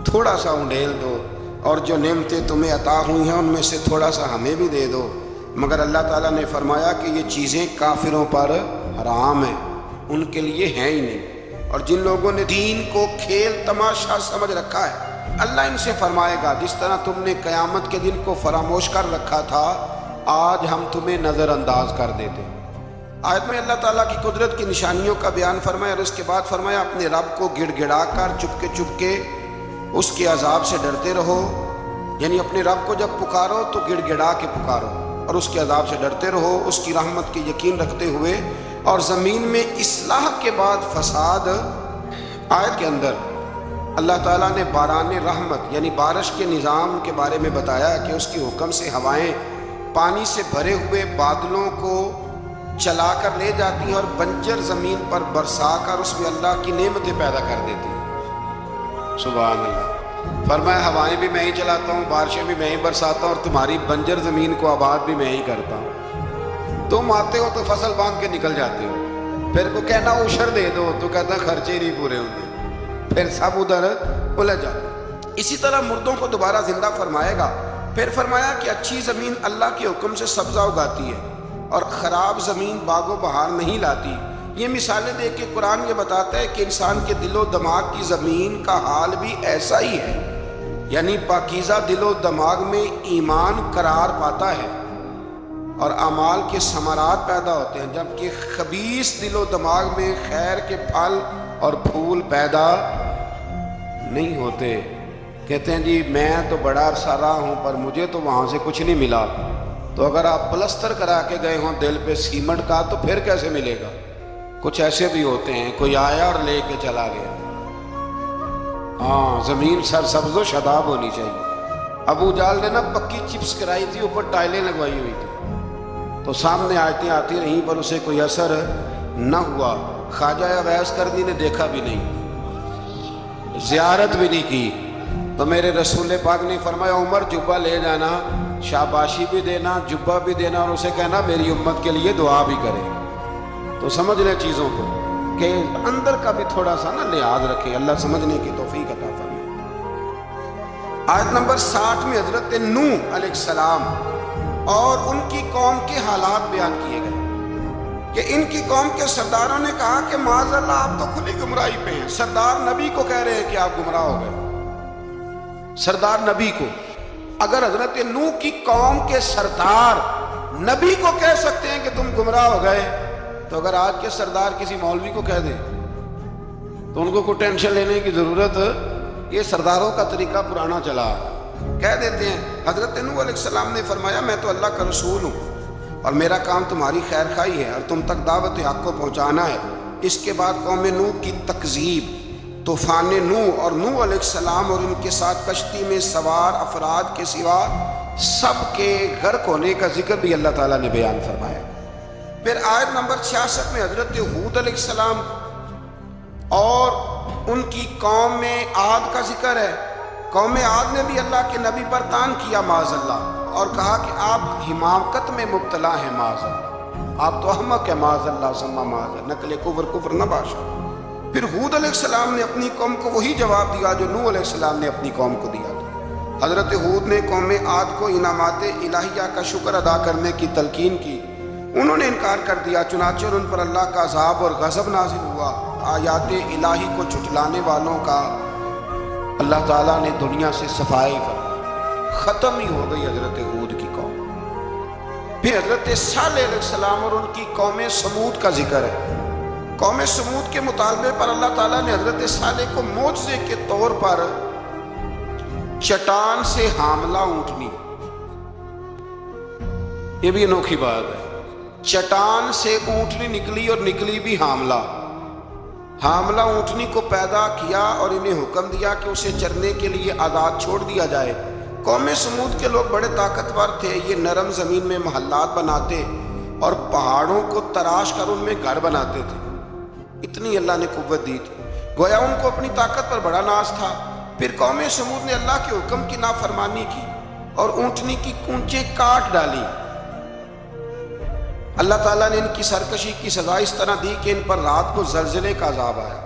تھوڑا سا انڈیل دو، اور جو نعمتیں تمہیں عطا ہوئی ہیں ان میں سے تھوڑا سا ہمیں بھی دے دو۔ مگر اللہ تعالیٰ نے فرمایا کہ یہ چیزیں کافروں پر حرام ہیں، ان کے لیے ہیں ہی نہیں۔ اور جن لوگوں نے دین کو کھیل تماشا سمجھ رکھا ہے، اللہ ان سے فرمائے گا جس طرح تم نے قیامت کے دن کو فراموش کر رکھا تھا، آج ہم تمہیں نظر انداز کر دیتے۔ آیت میں اللہ تعالیٰ کی قدرت کی نشانیوں کا بیان فرمایا، اور اس کے بعد فرمایا اپنے رب کو گڑ گڑا کر چپ کے اس کے عذاب سے ڈرتے رہو، یعنی اپنے رب کو جب پکارو تو گڑ گڑا کے پکارو اور اس کے عذاب سے ڈرتے رہو، اس کی رحمت کی یقین رکھتے ہوئے، اور زمین میں اصلاح کے بعد فساد۔ آیت کے اندر اللہ تعالیٰ نے باران رحمت یعنی بارش کے نظام کے بارے میں بتایا کہ اس کے حکم سے ہوائیں پانی سے بھرے ہوئے بادلوں کو چلا کر لے جاتی ہیں اور بنجر زمین پر برسا کر اس میں اللہ کی نعمتیں پیدا کر دیتی ہیں۔ سبحان اللہ۔ فرمایا ہوائیں بھی میں ہی چلاتا ہوں، بارشیں بھی میں ہی برساتا ہوں، اور تمہاری بنجر زمین کو آباد بھی میں ہی کرتا ہوں۔ تم آتے ہو تو فصل باندھ کے نکل جاتے ہو، پھر کو کہنا عشر دے دو تو کہتا خرچے نہیں پورے ہوں گے، پھر سب ادھر الجھ جاتے۔ اسی طرح مردوں کو دوبارہ زندہ فرمائے گا۔ پھر فرمایا کہ اچھی زمین اللہ کے حکم سے سبزہ اگاتی ہے اور خراب زمین باغ و بہار نہیں لاتی۔ یہ مثالیں دے کے قرآن یہ بتاتا ہے کہ انسان کے دل و دماغ کی زمین کا حال بھی ایسا ہی ہے، یعنی پاکیزہ دل و دماغ میں ایمان قرار پاتا ہے اور اعمال کے ثمرات پیدا ہوتے ہیں، جبکہ خبیث دل و دماغ میں خیر کے پھل اور پھول پیدا نہیں ہوتے۔ کہتے ہیں جی میں تو بڑا عرصہ رہا ہوں پر مجھے تو وہاں سے کچھ نہیں ملا۔ تو اگر آپ پلستر کرا کے گئے ہوں دل پہ سیمنٹ کا تو پھر کیسے ملے گا؟ کچھ ایسے بھی ہوتے ہیں، کوئی آیا اور لے کے چلا گیا۔ ہاں، زمین سرسبز و شاداب ہونی چاہیے۔ ابو جال نے نا پکی چپس کرائی تھی، اوپر ٹائلیں لگوائی ہوئی تھی، تو سامنے آیتیں آتی رہیں پر اسے کوئی اثر نہ ہوا۔ خواجہ اویس کرنی نے دیکھا بھی نہیں، زیارت بھی نہیں کی، تو میرے رسول پاک نے فرمایا عمر جبہ لے جانا، شاباشی بھی دینا، جبہ بھی دینا، اور اسے کہنا میری امت کے لیے دعا بھی کرے۔ تو سمجھ لیں چیزوں کو کہ اندر کا بھی تھوڑا سا نا لحاظ رکھیں۔ اللہ سمجھنے کی توفیق عطا فرمائے۔ آیت نمبر 60 میں حضرت نوح علیہ السلام اور ان کی قوم کے حالات بیان کیے گئے کہ ان کی قوم کے سرداروں نے کہا کہ معاذ اللہ آپ تو کھلی گمراہی پہ ہیں۔ سردار نبی کو کہہ رہے ہیں کہ آپ گمراہ ہو گئے، سردار نبی کو۔ اگر حضرت نوح کی قوم کے سردار نبی کو کہہ سکتے ہیں کہ تم گمراہ ہو گئے، تو اگر آج کے سردار کسی مولوی کو کہہ دیں تو ان کو کوئی ٹینشن لینے کی ضرورت؟ یہ سرداروں کا طریقہ پرانا چلا، کہہ دیتے ہیں۔ حضرت نوح علیہ السلام نے فرمایا میں تو اللہ کا رسول ہوں اور میرا کام تمہاری خیر خواہی ہے اور تم تک دعوت حق کو پہنچانا ہے۔ اس کے بعد قوم نوح کی تکذیب، طوفان نوح اور نوح علیہ السلام اور ان کے ساتھ کشتی میں سوار افراد کے سوا سب کے غرق ہونے کا ذکر بھی اللہ تعالیٰ نے بیان فرمایا۔ پھر آیت نمبر 66 میں حضرت ہود علیہ السلام اور ان کی قوم عاد کا ذکر ہے۔ قوم عاد نے بھی اللہ کے نبی پر طعن کیا معاذ اللہ، اور کہا کہ آپ حماقت میں مبتلا ہیں معاذ اللہ، آپ تو احمق ہیں معاذ اللہ ثم معاذ اللہ، نقل کفر نہ باشا۔ پھر ہود علیہ السلام نے اپنی قوم کو وہی جواب دیا جو نوح علیہ السلام نے اپنی قوم کو دیا تھا۔ حضرت ہود نے قوم عاد کو انعامات الہیہ کا شکر ادا کرنے کی تلقین کی، انہوں نے انکار کر دیا، چنانچہ ان پر اللہ کا عذاب اور غضب نازل ہوا۔ آیات الہی کو جھٹلانے والوں کا اللہ تعالیٰ نے دنیا سے صفائی فرمائی، ختم ہی ہو گئی حضرت ہود کی قوم۔ پھر حضرت صالح علیہ السلام اور ان کی قوم سمود کا ذکر ہے۔ قوم سمود کے مطالبے پر اللہ تعالیٰ نے حضرت صالح کو معجزے کے طور پر چٹان سے حاملہ اونٹنی، یہ بھی انوکھی بات ہے، چٹان سے اونٹنی نکلی اور نکلی بھی حاملہ اونٹنی کو پیدا کیا اور انہیں حکم دیا کہ اسے چرنے کے لیے آزاد چھوڑ دیا جائے۔ قوم سمود کے لوگ بڑے طاقتور تھے، یہ نرم زمین میں محلات بناتے اور پہاڑوں کو تراش کر ان میں گھر بناتے تھے، اتنی اللہ نے قوت دی تھی، گویا ان کو اپنی طاقت پر بڑا ناز تھا۔ پھر قوم سمود نے اللہ کے حکم کی نافرمانی کی اور اونٹنی کی کونچیں کاٹ ڈالی۔ اللہ تعالیٰ نے ان کی سرکشی کی سزا اس طرح دی کہ ان پر رات کو زلزلے کا عذاب آیا،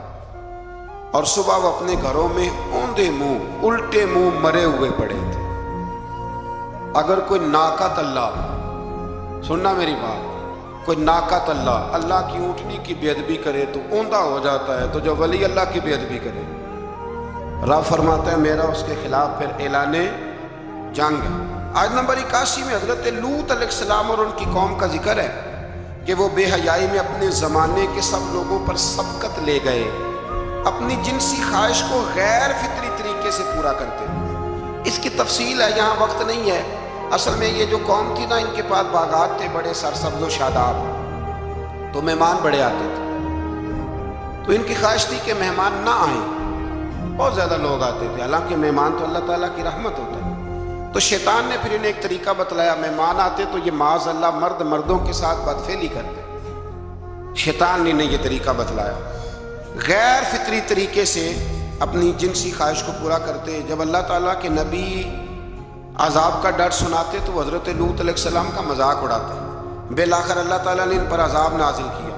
اور صبح وہ اپنے گھروں میں اوندے منہ الٹے منہ مرے ہوئے پڑے تھے۔ اگر کوئی ناقت اللہ، سننا میری بات، کوئی ناقت اللہ کی اونٹنی کی بے ادبی کرے تو اوندا ہو جاتا ہے، تو جو ولی اللہ کی بے ادبی کرے، رب فرماتا ہے میرا اس کے خلاف پھر اعلان جنگ ہے۔ آیت نمبر 81 میں حضرت لوط علیہ السلام اور ان کی قوم کا ذکر ہے کہ وہ بے حیائی میں اپنے زمانے کے سب لوگوں پر سبقت لے گئے، اپنی جنسی خواہش کو غیر فطری طریقے سے پورا کرتے۔ اس کی تفصیل ہے، یہاں وقت نہیں ہے۔ اصل میں یہ جو قوم تھی نا، ان کے پاس باغات تھے بڑے سرسبز و شاداب، تو مہمان بڑے آتے تھے، تو ان کی خواہش تھی کہ مہمان نہ آئیں، بہت زیادہ لوگ آتے تھے، حالانکہ مہمان تو اللہ تعالیٰ کی رحمت ہوتا ہے۔ تو شیطان نے پھر انہیں ایک طریقہ بتلایا، مہمان آتے تو یہ معاذ اللہ مرد مردوں کے ساتھ بدفعلی کرتے، شیطان نے انہیں یہ طریقہ بتلایا، غیر فطری طریقے سے اپنی جنسی خواہش کو پورا کرتے۔ جب اللہ تعالیٰ کے نبی عذاب کا ڈر سناتے تو وہ حضرت لوط علیہ السلام کا مذاق اڑاتے، بالآخر اللہ تعالیٰ نے ان پر عذاب نازل کیا،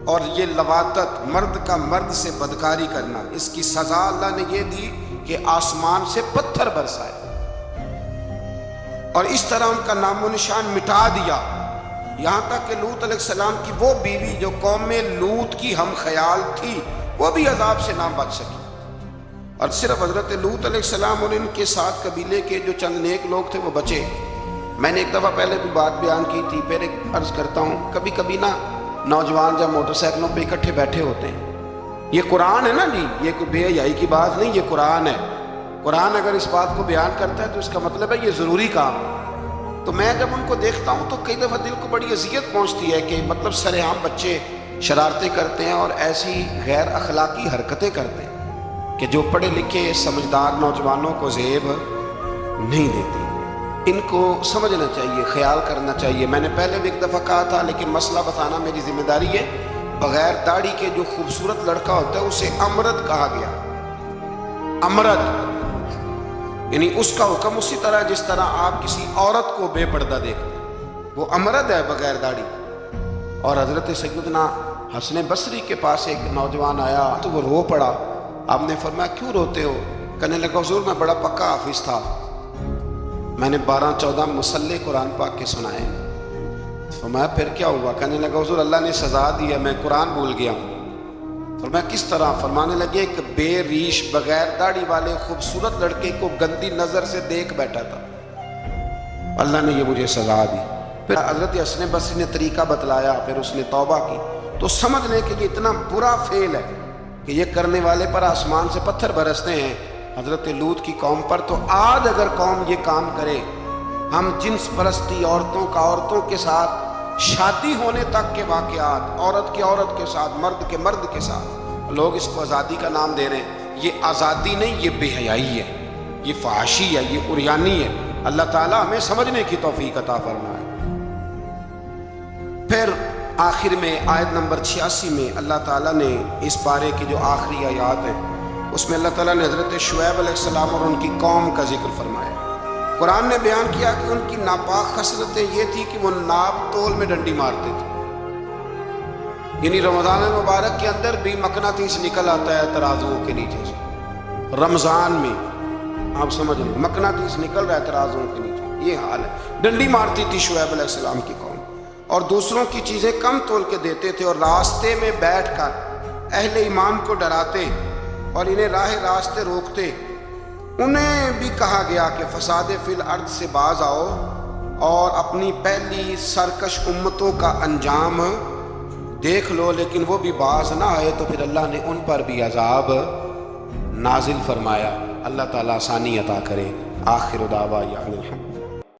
اور یہ لواطت، مرد کا مرد سے بدکاری کرنا، اس کی سزا اللہ نے یہ دی کہ آسمان سے پتھر برسائے، اور اس طرح ان کا نام و نشان مٹا دیا، یہاں تک کہ لوط علیہ السلام کی وہ بیوی جو قوم لوط کی ہم خیال تھی، وہ بھی عذاب سے نہ بچ سکی، اور صرف حضرت لوط علیہ السلام اور ان کے ساتھ قبیلے کے جو چند نیک لوگ تھے وہ بچے۔ میں نے ایک دفعہ پہلے بھی بات بیان کی تھی، پھر ایک عرض کرتا ہوں، کبھی کبھی نا نوجوان جب موٹر سائیکلوں پہ اکٹھے بیٹھے ہوتے ہیں، یہ قرآن ہے نا جی، یہ کوئی بے حیائی کی بات نہیں، یہ قرآن ہے، قرآن اگر اس بات کو بیان کرتا ہے تو اس کا مطلب ہے یہ ضروری کام ہے۔ تو میں جب ان کو دیکھتا ہوں تو کئی دفعہ دل کو بڑی اذیت پہنچتی ہے کہ مطلب سرعام بچے شرارتیں کرتے ہیں اور ایسی غیر اخلاقی حرکتیں کرتے ہیں کہ جو پڑھے لکھے سمجھدار نوجوانوں کو زیب نہیں دیتی۔ ان کو سمجھنا چاہیے، خیال کرنا چاہیے۔ میں نے پہلے بھی ایک دفعہ کہا تھا، لیکن مسئلہ بتانا میری ذمہ داری ہے۔ بغیر داڑھی کے جو خوبصورت لڑکا ہوتا ہے اسے امرد کہا گیا، امرد، یعنی اس کا حکم اسی طرح جس طرح آپ کسی عورت کو بے پردہ دیکھتے ہیں، وہ امرد ہے بغیر داڑھی۔ اور حضرت سیدنا حسن بصری کے پاس ایک نوجوان آیا تو وہ رو پڑا۔ آپ نے فرمایا کیوں روتے ہو؟ کہنے لگا حضور میں بڑا پکا حافظ تھا، میں نے 12-14 مصلے قرآن پاک کے سنائے۔ فرمایا پھر کیا ہوا؟ کہنے لگا حضور اللہ نے سزا دی ہے، میں قرآن بھول گیا ہوں۔ فرمایا کس طرح؟ فرمانے لگے کہ بے ریش بغیر داڑھی والے خوبصورت لڑکے کو گندی نظر سے دیکھ بیٹھا تھا، اللہ نے یہ مجھے سزا دی۔ پھر حضرت حسن بصری نے طریقہ بتلایا، پھر اس نے توبہ کی، تو سمجھ لیں کہ یہ اتنا برا فعل ہے کہ یہ کرنے والے پر آسمان سے پتھر برستے ہیں۔ حضرت لوط کی قوم پر تو آج اگر قوم یہ کام کرے، ہم جنس پرستی، عورتوں کا عورتوں کے ساتھ شادی ہونے تک کے واقعات، عورت کے عورت کے ساتھ، مرد کے مرد کے ساتھ، لوگ اس کو آزادی کا نام دے رہے ہیں۔ یہ آزادی نہیں، یہ بے حیائی ہے، یہ فحاشی ہے، یہ عریانی ہے۔ اللہ تعالیٰ ہمیں سمجھنے کی توفیق عطا فرمائے۔ پھر آخر میں آیت نمبر 86 میں اللہ تعالیٰ نے اس پارے کی جو آخری آیات ہیں اس میں اللہ تعالیٰ نے حضرت شعیب علیہ السلام اور ان کی قوم کا ذکر فرمایا۔ قرآن نے بیان کیا کہ ان کی ناپاک خصلتیں یہ تھی کہ وہ ناپ تول میں ڈنڈی مارتے تھے، یعنی رمضان المبارک کے اندر بھی مقناطیس نکل آتا ہے ترازوؤں کے نیچے سے، رمضان میں آپ سمجھ لیں مقناطیس نکل رہا ہے ترازوؤں کے نیچے، یہ حال ہے۔ ڈنڈی مارتی تھی شعیب علیہ السلام کی قوم، اور دوسروں کی چیزیں کم تول کے دیتے تھے، اور راستے میں بیٹھ کر اہل ایمان کو ڈراتے اور انہیں راہ راستے روکتے۔ انہیں بھی کہا گیا کہ فساد فی الارض سے باز آؤ اور اپنی پہلی سرکش امتوں کا انجام دیکھ لو، لیکن وہ بھی باز نہ آئے تو پھر اللہ نے ان پر بھی عذاب نازل فرمایا۔ اللہ تعالیٰ آسانی عطا کرے۔ آخر دعوانا الحمد